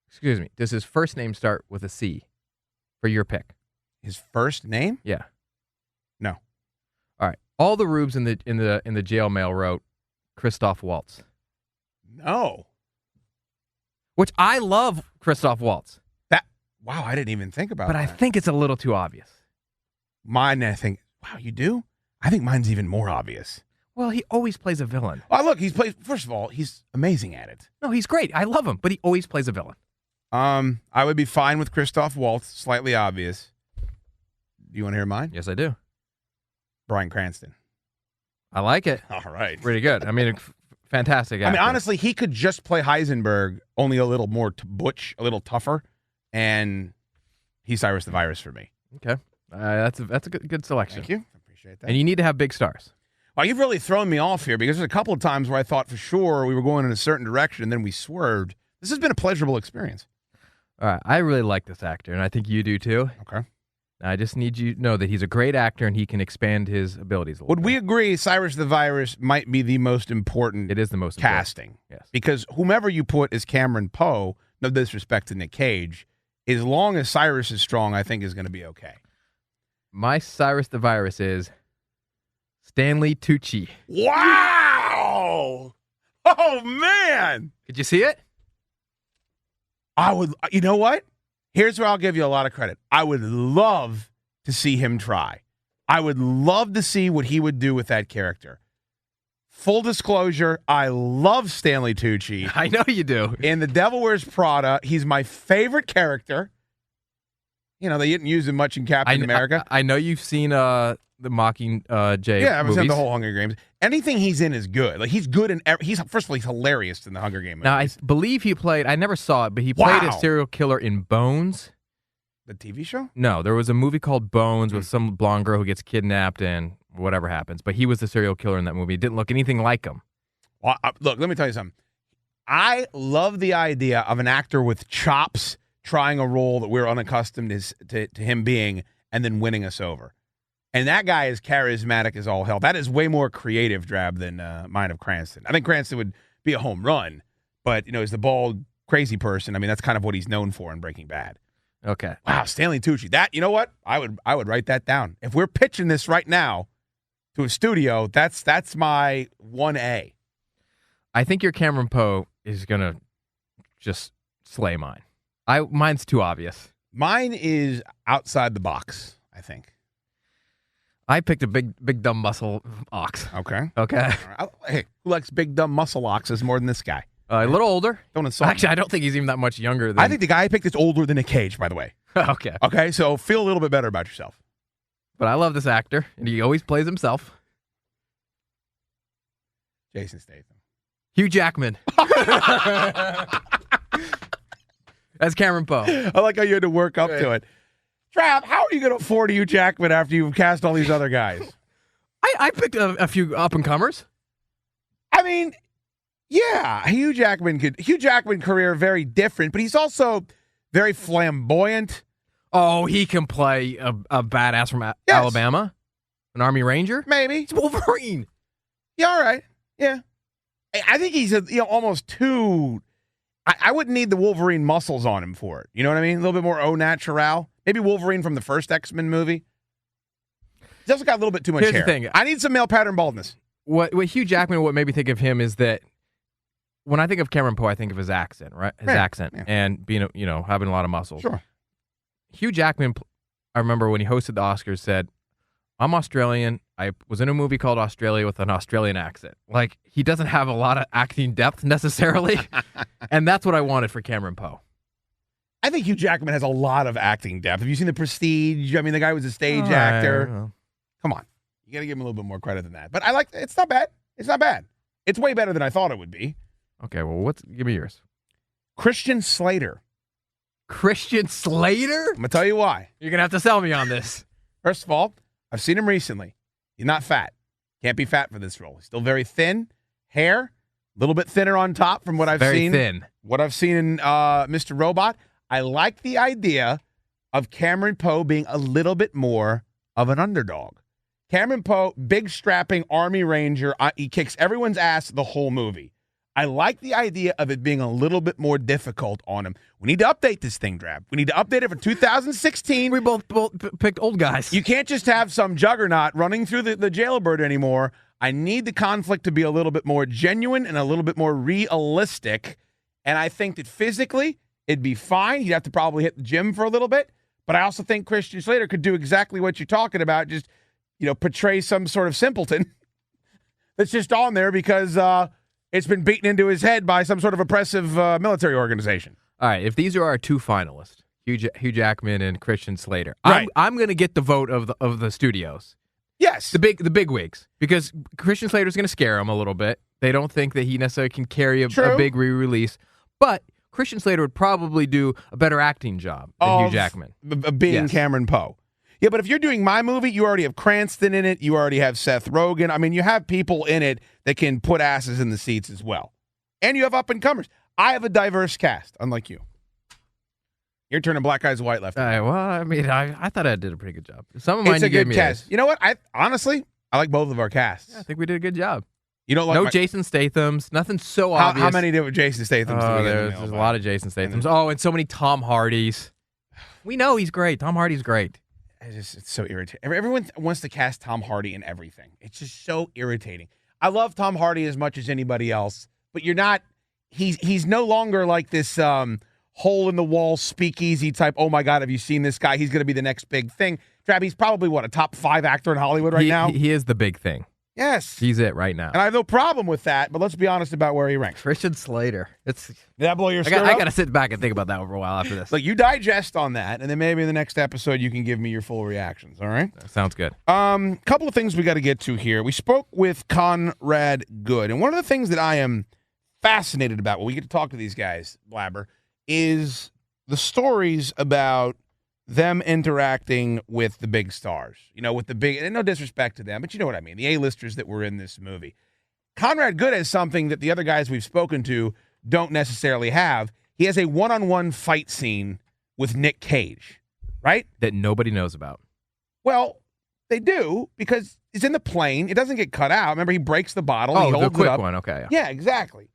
Excuse me. Does his first name start with a C? For your pick.
His first name?
Yeah.
No.
All right. All the rubes in the jail mail wrote Christoph Waltz,
No.
which I love Christoph Waltz,
Wow, I didn't even think about
but
that.
I think it's a little too obvious.
Mine, I think, wow, you do? I think mine's even more obvious.
Well, he always plays a villain.
Oh, look, first of all, he's amazing at it.
No, he's great. I love him, but he always plays a villain.
I would be fine with Christoph Waltz, slightly obvious. Do you want to hear mine?
Yes, I do.
Bryan Cranston.
I like it.
All right.
Pretty good. I mean, fantastic
I mean,
actor.
honestly, he could just play Heisenberg, only a little more butch, a little tougher, and he's Cyrus the Virus for me.
Okay. That's a good selection.
Thank you. I appreciate that.
And you need to have big stars.
Well, you've really thrown me off here because there's a couple of times where I thought for sure we were going in a certain direction, and then we swerved. This has been a pleasurable experience.
All right. I really like this actor, and I think you do too.
Okay.
I just need you to know that he's a great actor and he can expand his abilities a little
Would
bit.
we agree Cyrus the Virus might be the most important
It is the most important.
casting?
Yes.
Because whomever you put as Cameron Poe, no disrespect to Nick Cage, as long as Cyrus is strong, I think is going to be okay.
My Cyrus the Virus is Stanley Tucci.
Wow! Oh, man!
Did you see it?
I would, you know what? Here's where I'll give you a lot of credit. I would love to see him try. I would love to see what he would do with that character. Full disclosure, I love Stanley Tucci.
I know you do.
In The Devil Wears Prada, he's my favorite character. You know, they didn't use him much in Captain America.
I know you've seen the Mockingjay
Yeah, I've
movies.
seen the whole Hunger Games. Anything he's in is good. Like he's good in. First of all, he's hilarious in the Hunger Games.
Now, I believe he played. I never saw it, but he played a
Wow.
serial killer in Bones.
The TV show?
No, there was a movie called Bones with some blonde girl who gets kidnapped and whatever happens. But he was the serial killer in that movie. It didn't look anything like him.
Well, look, let me tell you something. I love the idea of an actor with chops trying a role that we're unaccustomed to him being and then winning us over. And that guy is charismatic as all hell. That is way more creative, Drab, than mine of Cranston. I think Cranston would be a home run, but, you know, he's the bald, crazy person. I mean, that's kind of what he's known for in Breaking Bad.
Okay.
Wow, Stanley Tucci. That, you know what? I would write that down. If we're pitching this right now to a studio, that's my 1A.
I think your Cameron Poe is going to just slay mine. Mine's too obvious.
Mine is outside the box, I think.
I picked a big dumb muscle ox.
Okay.
Okay.
All right. Hey, who likes big, dumb muscle oxes more than this guy?
A little older.
Don't insult
Actually,
me.
I don't think he's even that much younger than.
I think the guy I picked is older than Nick Cage, by the way.
Okay.
Okay, so feel a little bit better about yourself.
But I love this actor, and he always plays himself.
Jason Statham.
Hugh Jackman. That's Cameron Poe.
I like how you had to work up to it. Trav, how are you going to afford Hugh Jackman after you've cast all these other guys?
I picked a few up and comers.
I mean, yeah, Hugh Jackman career very different, but he's also very flamboyant.
Oh, he can play a badass from Alabama, an Army Ranger.
Maybe
It's Wolverine.
Yeah, all right. Yeah, I think he's almost too. I wouldn't need the Wolverine muscles on him for it. You know what I mean? A little bit more au naturel. Maybe Wolverine from the first X-Men movie. He's also got a little bit too much
Here's
hair.
the thing.
I need some male pattern baldness.
What Hugh Jackman, what made me think of him is that when I think of Cameron Poe, I think of his accent, right? His accent and being, having a lot of muscles.
Sure.
Hugh Jackman, I remember when he hosted the Oscars, said, "I'm Australian. I was in a movie called Australia with an Australian accent." Like, he doesn't have a lot of acting depth necessarily, and that's what I wanted for Cameron Poe.
I think Hugh Jackman has a lot of acting depth. Have you seen The Prestige? I mean, the guy was a stage actor. Come on. You got to give him a little bit more credit than that. But it's not bad. It's not bad. It's way better than I thought it would be.
Okay, well, give me yours.
Christian Slater.
Christian Slater?
I'm going to tell you why.
You're going to have to sell me on this.
First of all, I've seen him recently. He's not fat. Can't be fat for this role. He's still very thin. Hair, a little bit thinner on top from what I've seen.
Very thin.
What I've seen in Mr. Robot. I like the idea of Cameron Poe being a little bit more of an underdog. Cameron Poe, big strapping Army Ranger. He kicks everyone's ass the whole movie. I like the idea of it being a little bit more difficult on him. We need to update this thing, Drab. We need to update it for 2016.
We both picked old guys.
You can't just have some juggernaut running through the jailbird anymore. I need the conflict to be a little bit more genuine and a little bit more realistic. And I think that physically, it'd be fine. He'd have to probably hit the gym for a little bit. But I also think Christian Slater could do exactly what you're talking about. Just, portray some sort of simpleton that's just on there because it's been beaten into his head by some sort of oppressive military organization.
All right, if these are our two finalists, Hugh Jackman and Christian Slater,
right.
I'm going to get the vote of the studios.
Yes.
The big wigs. Because Christian Slater's going to scare them a little bit. They don't think that he necessarily can carry a big re-release. But Christian Slater would probably do a better acting job than Hugh Jackman.
Being Cameron Poe. Yeah, but if you're doing my movie, you already have Cranston in it. You already have Seth Rogen. I mean, you have people in it that can put asses in the seats as well. And you have up-and-comers. I have a diverse cast, unlike you. You're turning black guys white left.
Well, I mean, I thought I did a pretty good job. Some of mine
it's a
you gave
good
me
cast.
is.
You know what? I like both of our casts.
Yeah, I think we did a good job.
You don't like
Jason Statham's. Nothing so obvious.
How many did with Jason Statham's?
There's a lot of Jason Statham's. And so many Tom Hardys. We know he's great. Tom Hardy's great.
It's so irritating. Everyone wants to cast Tom Hardy in everything. It's just so irritating. I love Tom Hardy as much as anybody else, but you're not. He's no longer like this hole in the wall speakeasy type. Oh my God, have you seen this guy? He's going to be the next big thing. Trab, he's probably a top 5 actor in Hollywood right now.
He is the big thing.
Yes,
he's it right now.
And I have no problem with that. But let's be honest about where he ranks.
Christian Slater. Did
that blow your skirt
I
up?
got to sit back and think about that for a while after this.
Look, you digest on that, and then maybe in the next episode you can give me your full reactions. All right?
That sounds good.
Couple of things we got to get to here. We spoke with Conrad Good, and one of the things that I am fascinated about when we get to talk to these guys, Blabber, is the stories about them interacting with the big stars, with the big, and no disrespect to them, but you know what I mean, the A-listers that were in this movie. Conrad Good has something that the other guys we've spoken to don't necessarily have. He has a one-on-one fight scene with Nick Cage, right?
That nobody knows about.
Well, they do, because it's in the plane. It doesn't get cut out. Remember, he breaks the bottle. He holds
the quick
it up.
one, okay.
Yeah, exactly.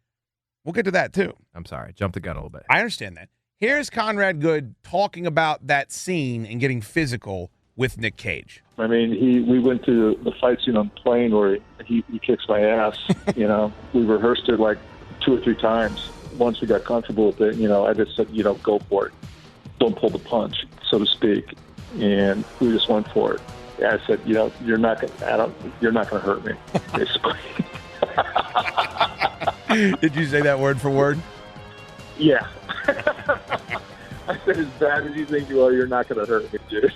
We'll get to that, too.
I'm sorry, jumped the gun a little bit.
I understand that. Here's Conrad Good talking about that scene and getting physical with Nick Cage.
I mean, we went to the fight scene on the plane where he kicks my ass. We rehearsed it like 2 or 3 times. Once we got comfortable with it, I just said, go for it. Don't pull the punch, so to speak. And we just went for it. And I said, you're not gonna hurt me, basically.
Did you say that word for word?
Yeah. I said, as bad as you think you are, you're not going to hurt me, dude.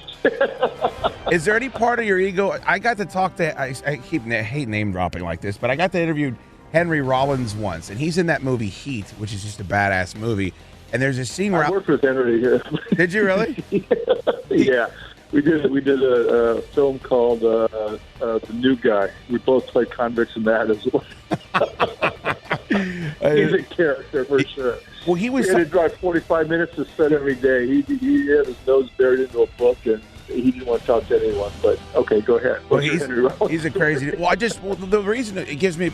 Is there any part of your ego? I got to talk to, I hate name dropping like this, but I got to interview Henry Rollins once, and he's in that movie Heat, which is just a badass movie. And there's a scene where
I worked with Henry.
Did you really?
Yeah, we did a film called The New Guy. We both played convicts in that as well. He's a character for sure.
Well, he was.
We had to drive 45 minutes to set every day. He had his nose buried into a book, and he didn't want to talk to anyone. But okay, go ahead.
Well, he's a crazy. Well, the reason it gives me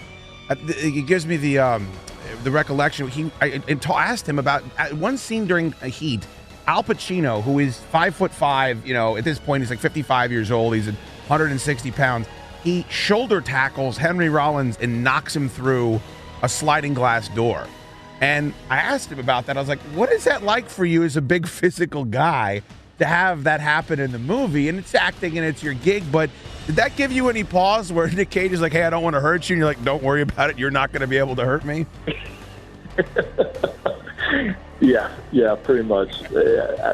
the recollection. I asked him about one scene during Heat. Al Pacino, who is 5'5", at this point he's like 55 years old. He's 160 pounds. He shoulder tackles Henry Rollins and knocks him through a sliding glass door. And I asked him about that. I was like, what is that like for you as a big physical guy to have that happen in the movie? And it's acting and it's your gig, but did that give you any pause where Nick Cage is like, hey, I don't want to hurt you, and you're like, don't worry about it, you're not going to be able to hurt me? Yeah, pretty much.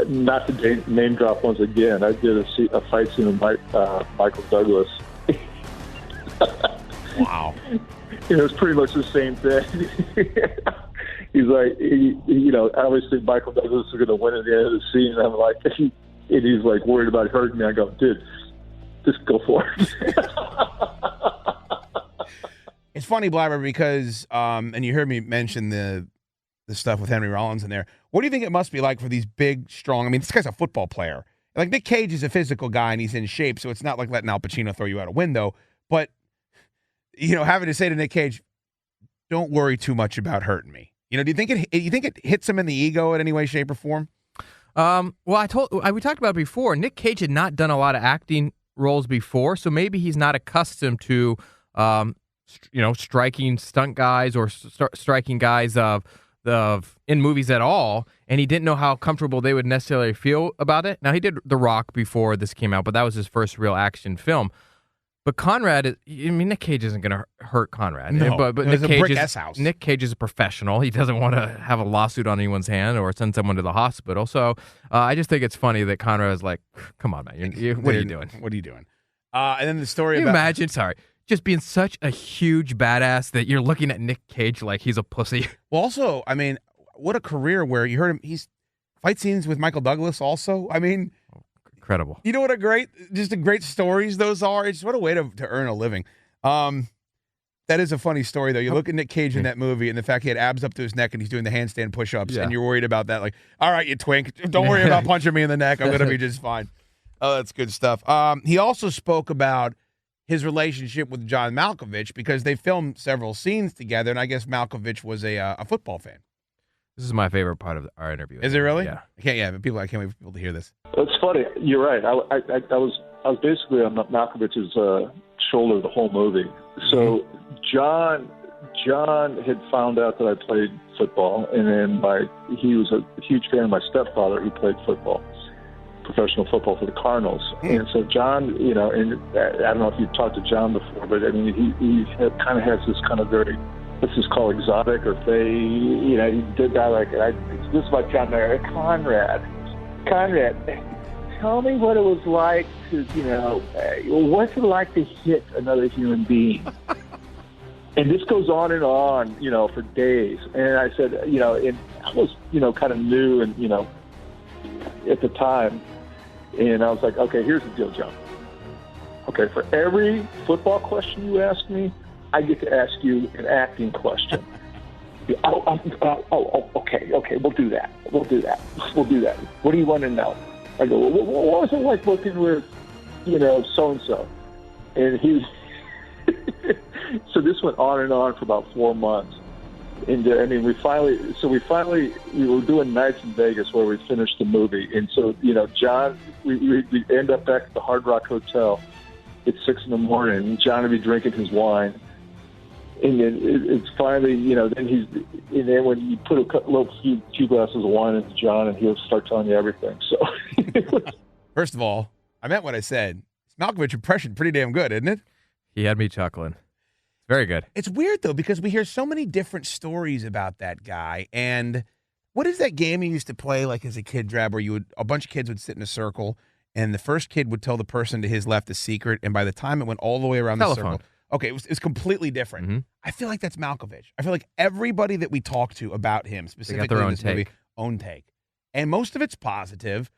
Not to name drop once again, I did a fight scene with Michael Douglas. Wow.
It was pretty much the same thing. He's like, obviously Michael Douglas is going to win at the end of the scene. And I'm like, and he's like worried about hurting me. I go, dude, just go for it.
It's funny, Blabber, because and you heard me mention the stuff with Henry Rollins in there. What do you think it must be like for these big, strong? I mean, this guy's a football player. Like Nick Cage is a physical guy and he's in shape, so it's not like letting Al Pacino throw you out a window. But having to say to Nick Cage, "Don't worry too much about hurting me." Do you think it hits him in the ego in any way, shape, or form?
Well, we talked about it before. Nick Cage had not done a lot of acting roles before, so maybe he's not accustomed to, striking stunt guys or striking guys in movies at all, and he didn't know how comfortable they would necessarily feel about it. Now, he did The Rock before this came out, but that was his first real action film. But Conrad, Nick Cage isn't going to hurt Conrad.
No,
but
Nick
Cage is a professional. He doesn't want to have a lawsuit on anyone's hand or send someone to the hospital. So I just think it's funny that Conrad is like, come on, man, what are you doing?
What are you doing? And then the story
Can you
about...
imagine, just being such a huge badass that you're looking at Nick Cage like he's a pussy.
Well, also, I mean, what a career where you heard him, he's fight scenes with Michael Douglas also. I mean...
Incredible.
You know what great stories those are? It's what a way to earn a living. That is a funny story, though. You look at Nick Cage in that movie and the fact he had abs up to his neck and he's doing the handstand push-ups, and you're worried about that. Like, all right, you twink. Don't worry about punching me in the neck. I'm going to be just fine. Oh, that's good stuff. He also spoke about his relationship with John Malkovich because they filmed several scenes together, and I guess Malkovich was a football fan.
This is my favorite part of our interview.
Is it really?
Yeah.
I can't wait for people to hear this.
It's funny. You're right. I was basically on Malkovich's shoulder the whole movie. So John had found out that I played football, and then he was a huge fan of my stepfather who played football, professional football for the Cardinals. And so John, and I don't know if you've talked to John before, but I mean, he kind of has this kind of very, let's just call exotic or fey, he did that like, this is like John Mayer, Conrad, tell me what it was like to, what's it like to hit another human being? And this goes on and on, for days. And I said, and I was, kind of new and, at the time. And I was like, okay, here's the deal, John. Okay, for every football question you ask me, I get to ask you an acting question. Okay, we'll do that. What do you want to know? I go, what was it like working with, so-and-so? And he so this went on and on for about 4 months. And we were doing nights in Vegas where we finished the movie. And so, John, we end up back at the Hard Rock Hotel at 6 a.m. and John would be drinking his wine. And then it's finally, then when you put a few glasses of wine into John, and he'll start telling you everything. So,
first of all, I meant what I said. Malkovich impression pretty damn good, isn't it?
He had me chuckling. Very good.
It's weird though because we hear so many different stories about that guy. And what is that game you used to play like as a kid, Drab, where a bunch of kids would sit in a circle, and the first kid would tell the person to his left a secret, and by the time it went all the way around the circle. Okay, it was completely different.
Mm-hmm.
I feel like that's Malkovich. I feel like everybody that we talk to about him, specifically
their
in
own
this movie, own take. And most of it's positive.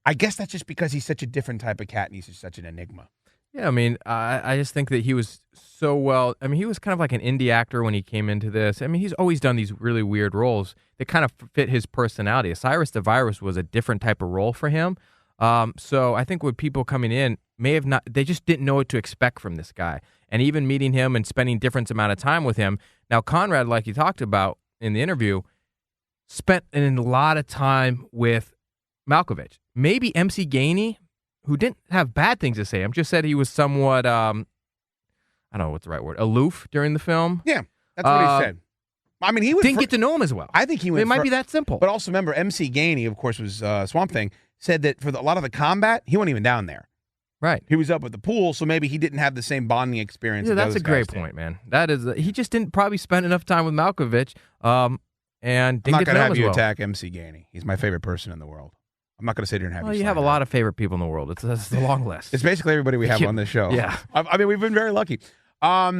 I guess that's just because he's such a different type of cat and he's such an enigma.
Yeah, I mean, I just think that he was so well. I mean, he was kind of like an indie actor when he came into this. I mean, he's always done these really weird roles that kind of fit his personality. Cyrus the Virus was a different type of role for him. So I think with people coming in, they just didn't know what to expect from this guy. And even meeting him and spending different amount of time with him. Now, Conrad, like you talked about in the interview, spent a lot of time with Malkovich. Maybe MC Gainey, who didn't have bad things to say. Just said he was somewhat, I don't know what's the right word, aloof during the film.
Yeah, that's what he said. I mean, he
didn't get to know him as well.
I think he went.
It might be that simple.
But also remember, MC Gainey, of course, was Swamp Thing, said that for a lot of the combat, he wasn't even down there.
Right.
He was up at the pool, so maybe he didn't have the same bonding experience.
Yeah,
that
that's
those
a great
guys did.
point, man. That is, he just didn't probably spend enough time with Malkovich, and
I'm
didn't
not
get to
going to
know him
have
as
you
well.
attack MC Gainey. He's my favorite person in the world. I'm not going to sit here and have
Well,
you.
you have a lot of favorite people in the world. It's a long list.
It's basically everybody we have on this show.
Yeah.
I mean, we've been very lucky. All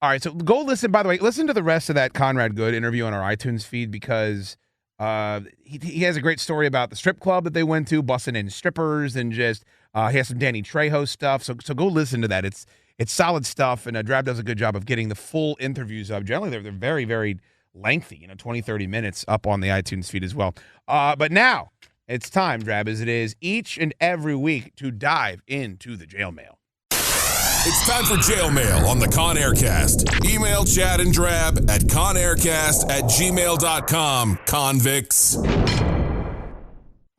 right, so go listen. By the way, listen to the rest of that Conrad Good interview on our iTunes feed because he has a great story about the strip club that they went to, bussing in strippers, and just he has some Danny Trejo stuff. So go listen to that. It's solid stuff, and Drab does a good job of getting the full interviews up. Generally, they're very, very lengthy, 20, 30 minutes up on the iTunes feed as well. But now it's time, Drab, as it is each and every week, to dive into the jail mail.
It's time for Jail Mail on the Con Air Cast. Email Chad and Drab at conaircast@gmail.com. Convicts.
All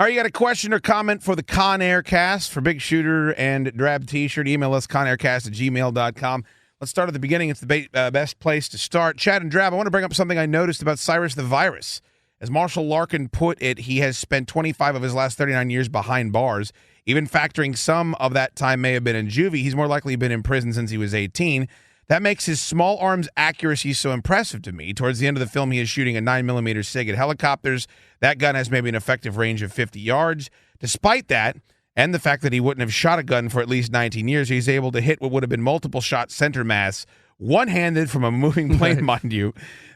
right, you got a question or comment for the Con Air Cast for Big Shooter and Drab T-shirt? Email us conaircast@gmail.com. Let's start at the beginning. It's the best place to start. Chad and Drab, I want to bring up something I noticed about Cyrus the Virus. As Marshall Larkin put it, he has spent 25 of his last 39 years behind bars. Even factoring some of that time may have been in juvie, he's more likely been in prison since he was 18. That makes his small arms accuracy so impressive to me. Towards the end of the film, he is shooting a 9mm SIG at helicopters. That gun has maybe an effective range of 50 yards. Despite that, and the fact that he wouldn't have shot a gun for at least 19 years, he's able to hit what would have been multiple shot center mass, one-handed from a moving plane, mind you.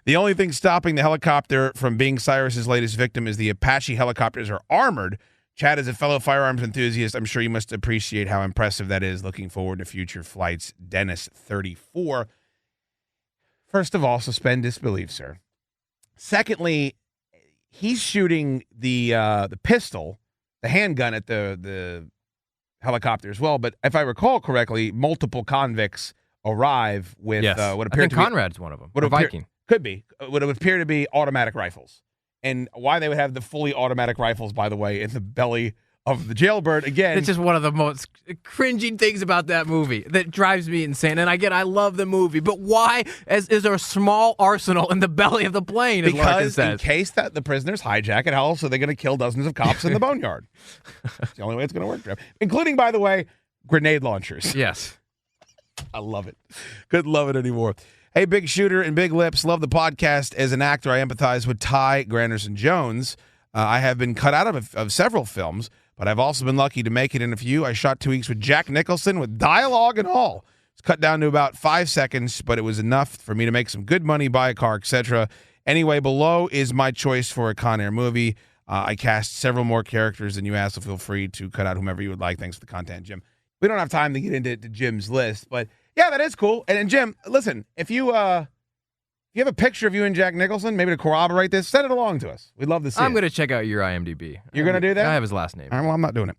The only thing stopping the helicopter from being Cyrus's latest victim is the Apache helicopters are armored. Chad, as a fellow firearms enthusiast, I'm sure you must appreciate how impressive that is. Looking forward to future flights. Dennis, 34. First of all, suspend disbelief, sir. Secondly, he's shooting the pistol, the handgun at the helicopter as well. But if I recall correctly, multiple convicts arrive with what appears to be
Conrad's one of them. A Viking.
Could be. What would appear to be automatic rifles. And why they would have the fully automatic rifles, by the way, in the belly of the jailbird, again.
It's just one of the most cringing things about that movie that drives me insane. And I love the movie, but why is there a small arsenal in the belly of the plane, as Larkin
because
says?
in case that the prisoners hijack it, how else are they going to kill dozens of cops in the boneyard? It's the only way it's going to work, Trev. Including, by the way, grenade launchers.
Yes.
I love it. Couldn't love it anymore. Hey, Big Shooter and Big Lips, love the podcast. As an actor, I empathize with Ty Granderson-Jones. I have been cut out of several films, but I've also been lucky to make it in a few. I shot 2 weeks with Jack Nicholson with dialogue and all. It's cut down to about 5 seconds, but it was enough for me to make some good money, buy a car, etc. Anyway, below is my choice for a Con Air movie. I cast several more characters than you asked, so feel free to cut out whomever you would like. Thanks for the content, Jim. We don't have time to get into Jim's list, but yeah, that is cool. And Jim, listen, if you have a picture of you and Jack Nicholson, maybe to corroborate this, send it along to us. We'd love to see
I'm
it.
going to check out your IMDb.
You're going to do that?
I have his last name.
All right, well, I'm not doing it.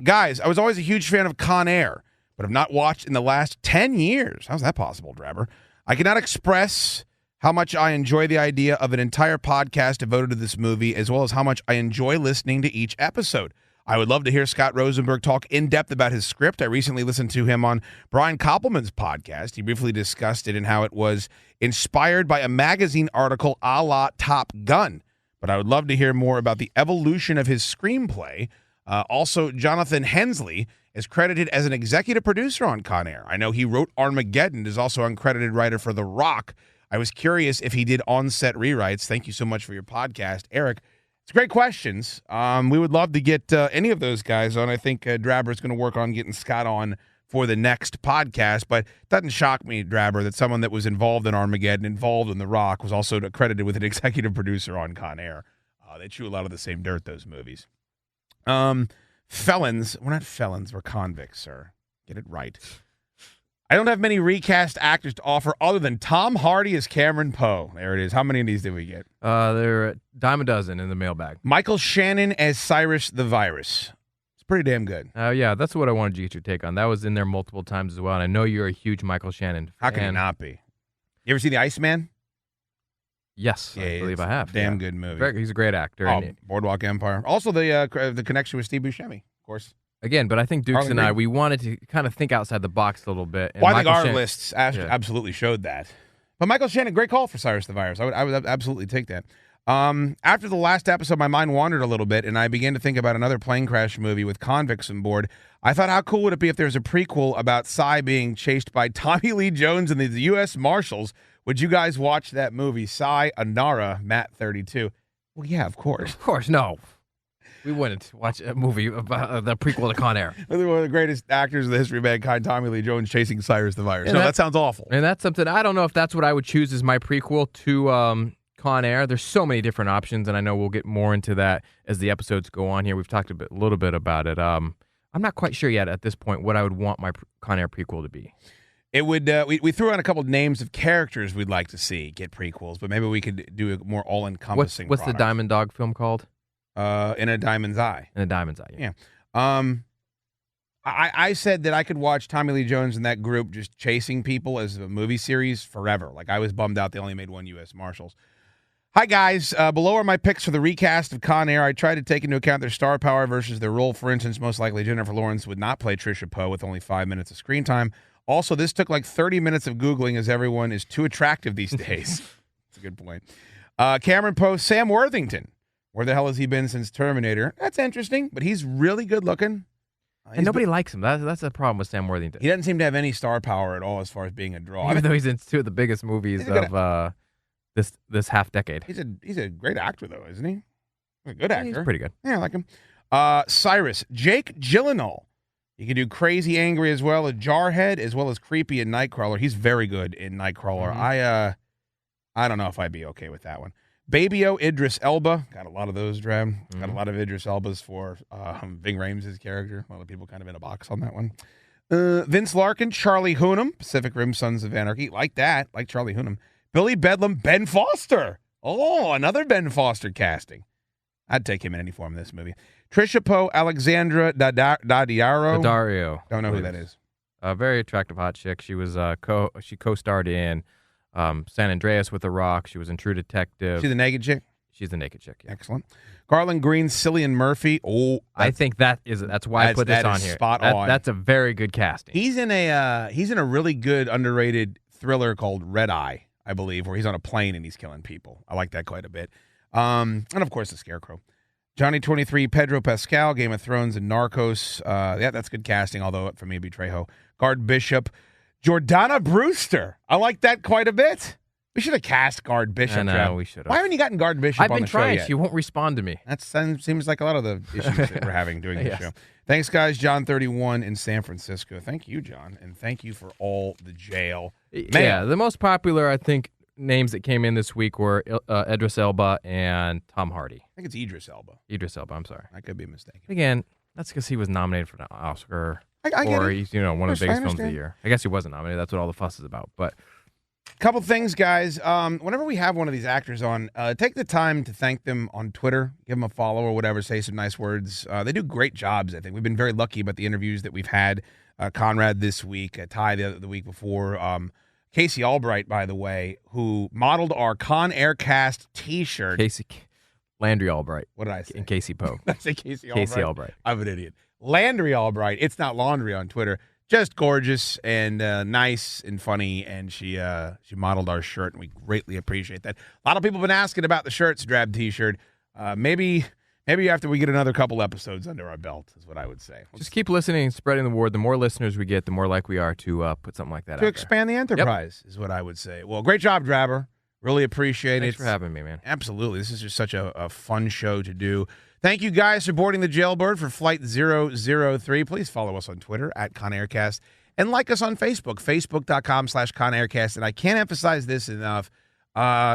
Guys, I was always a huge fan of Con Air, but have not watched in the last 10 years. How's that possible, Drabber? I cannot express how much I enjoy the idea of an entire podcast devoted to this movie, as well as how much I enjoy listening to each episode. I would love to hear Scott Rosenberg talk in depth about his script. I recently listened to him on Brian Koppelman's podcast. He briefly discussed it and how it was inspired by a magazine article a la Top Gun. But I would love to hear more about the evolution of his screenplay. Also, Jonathan Hensley is credited as an executive producer on Con Air. I know he wrote Armageddon, is also uncredited writer for The Rock. I was curious if he did on-set rewrites. Thank you so much for your podcast, Eric. It's great questions. We would love to get any of those guys on. I think Drabber's going to work on getting Scott on for the next podcast. But it doesn't shock me, Drabber, that someone that was involved in Armageddon, involved in The Rock, was also credited with an executive producer on Con Air. They chew a lot of the same dirt, those movies. Felons. We're not felons. We're convicts, sir. Get it right. I don't have many recast actors to offer other than Tom Hardy as Cameron Poe. There it is. How many of these did we get?
They're a dime a dozen in the mailbag.
Michael Shannon as Cyrus the Virus. It's pretty damn good.
Yeah, that's what I wanted to get your take on. That was in there multiple times as well, and I know you're a huge Michael Shannon fan.
How can it not be? You ever see The Iceman?
Yes,
Yeah,
I believe
it's
I have.
a damn good movie.
He's a great actor.
Oh,
And
Boardwalk Empire. Also, the connection with Steve Buscemi, of course.
again, but I think Dukes
Harlan
and I,
Green.
we wanted to kind of think outside the box a little bit. And
Well, I think
Michael
our
Shannon-
lists absolutely showed that. But Michael Shannon, great call for Cyrus the Virus. I would absolutely take that. After the last episode, my mind wandered a little bit, and I began to think about another plane crash movie with convicts on board. I thought, how cool would it be if there was a prequel about Cy being chased by Tommy Lee Jones and the U.S. Marshals? Would you guys watch that movie? Cy, Anara, Matt 32. Well, yeah, of course.
Of course, no. We wouldn't watch a movie about the prequel to Con Air.
One of the greatest actors in the history of mankind, Tommy Lee Jones, chasing Cyrus the Virus.
And
No, that sounds awful.
And that's something, I don't know if that's what I would choose as my prequel to Con Air. There's so many different options, and I know we'll get more into that as the episodes go on here. We've talked a little bit about it. I'm not quite sure yet at this point what I would want my Con Air prequel to be.
It would. We threw out a couple of names of characters we'd like to see get prequels, but maybe we could do a more all-encompassing.
What's the Diamond Dog film called?
In a Diamond's Eye.
In a Diamond's Eye.
Yeah. I said that I could watch Tommy Lee Jones and that group just chasing people as a movie series forever. Like, I was bummed out they only made one U.S. Marshals. Hi, guys. Below are my picks for the recast of Con Air. I tried to take into account their star power versus their role. For instance, most likely Jennifer Lawrence would not play Trisha Poe with only 5 minutes of screen time. Also, this took like 30 minutes of Googling as everyone is too attractive these days. That's a good point. Cameron Poe, Sam Worthington. Where the hell has he been since Terminator? That's interesting, but he's really good looking.
And nobody likes him. That's the problem with Sam Worthington.
He doesn't seem to have any star power at all as far as being a draw.
Even though he's in two of the biggest movies of this half decade.
He's a great actor, though, isn't he? A good actor.
He's pretty good.
Yeah, I like him. Cyrus, Jake Gyllenhaal. He can do crazy angry as well as Jarhead, as well as creepy in Nightcrawler. He's very good in Nightcrawler.
Mm-hmm.
I don't know if I'd be okay with that one. Baby-O, Idris Elba. Got a lot of those, Drab.
Mm-hmm.
Got a lot of Idris Elbas for Ving Rhames' character. A lot of people kind of in a box on that one. Vince Larkin, Charlie Hunnam, Pacific Rim, Sons of Anarchy. Like that. Like Charlie Hunnam. Billy Bedlam, Ben Foster. Oh, another Ben Foster casting. I'd take him in any form in this movie. Trisha Poe, Alexandra Daddario.
Dario.
Don't know who that is.
A very attractive hot chick. She was she co-starred in San Andreas with The Rock. She was in True Detective.
See the naked chick?
She's the naked chick. Yeah.
Excellent. Garland Green, Cillian Murphy. Oh,
I think that's why I put this on here.
Spot on.
That's a very good casting.
He's in a really good underrated thriller called Red Eye, I believe, where he's on a plane and he's killing people. I like that quite a bit. And of course the Scarecrow. Johnny 23, Pedro Pascal, Game of Thrones and Narcos. Yeah, that's good casting, although for me it'd be Trejo. Guard Bishop, Jordana Brewster. I like that quite a bit. We should have cast Guard Bishop.
I know,
Trav.
we should have.
Why haven't you gotten Guard Bishop
I've
on
been
the show
trying.
yet?
She won't respond to me.
That seems like a lot of the issues that we're having doing this
Yes.
show. Thanks, guys. John 31 in San Francisco. Thank you, John, and thank you for all the jail.
Yeah, the most popular, I think, names that came in this week were Idris Elba and Tom Hardy.
I think it's Idris Elba.
Idris Elba, I'm sorry.
I could be mistaken.
Again, that's because he was nominated for an Oscar.
I get
or
it.
he's one of the
I
biggest films of the
understand.
year. I guess he wasn't nominated. That's what all the fuss is about. But
Couple things, guys. Whenever we have one of these actors on, take the time to thank them on Twitter. Give them a follow or whatever. Say some nice words. They do great jobs, I think. We've been very lucky about the interviews that we've had. Conrad this week, Ty the week before. Casey Albright, by the way, who modeled our Con Air Cast T-shirt.
Landry Albright.
What did I say?
And Casey Poe.
Did I say Casey Albright?
Casey Albright.
I'm an idiot. Landry Albright. It's not laundry on Twitter. Just gorgeous and nice and funny, and she modeled our shirt, and we greatly appreciate that. A lot of people have been asking about the shirts, Drab T-shirt. Maybe after we get another couple episodes under our belt is what I would say.
Just keep listening and spreading the word. The more listeners we get, the more likely we are to put something like that out
to expand the enterprise is what I would say. Well, great job, Drabber. Really appreciate
Thanks
it.
for having me, man.
Absolutely. This is just such a fun show to do. Thank you guys for boarding the Jailbird for Flight 003. Please follow us on Twitter at ConAirCast And like us on Facebook, facebook.com/ConAirCast. And I can't emphasize this enough.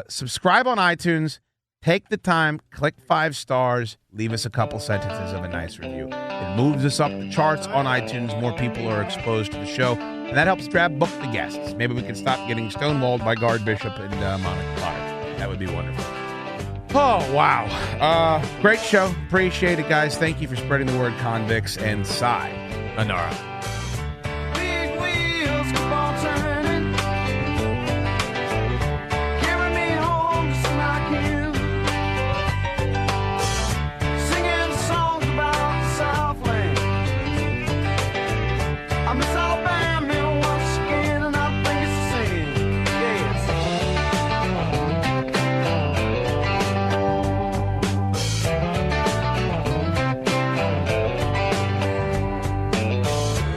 Subscribe on iTunes. Take the time, click 5 stars, leave us a couple sentences of a nice review. It moves us up the charts on iTunes. More people are exposed to the show, and that helps Drab book the guests. Maybe we can stop getting stonewalled by Guard Bishop and Monica Clark. That would be wonderful. Oh, wow. Great show. Appreciate it, guys. Thank you for spreading the word, convicts, and
Anara.
Big wheels keep on turning, carry me home just like you, singing songs about the Southland. I miss Alabama once again, and I think it's the same. Yes.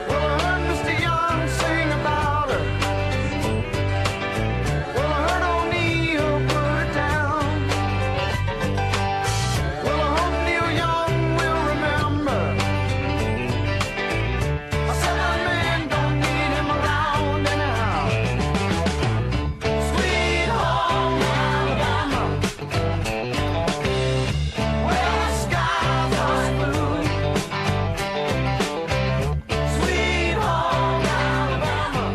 Well, I heard Mr. Young sing about her. Well, I heard O'Neal put it down. Well, I hope Neil Young will remember. I said that man don't need him around anyhow. Sweet home Alabama, where the skies are blue. Sweet home Alabama,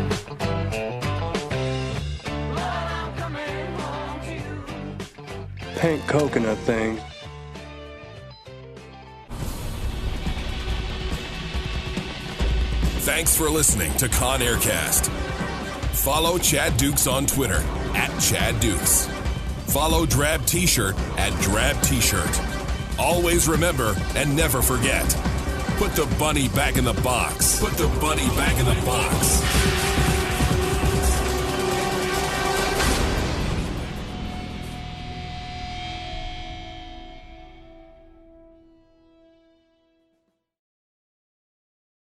Lord, I'm coming home to you.
Pink coconut thing.
Thanks for listening to Con Aircast. Follow Chad Dukes on Twitter @ChadDukes. Follow Drab T-Shirt @Drab T-Shirt. Always remember and never forget, put the bunny back in the box. Put the bunny back in the box.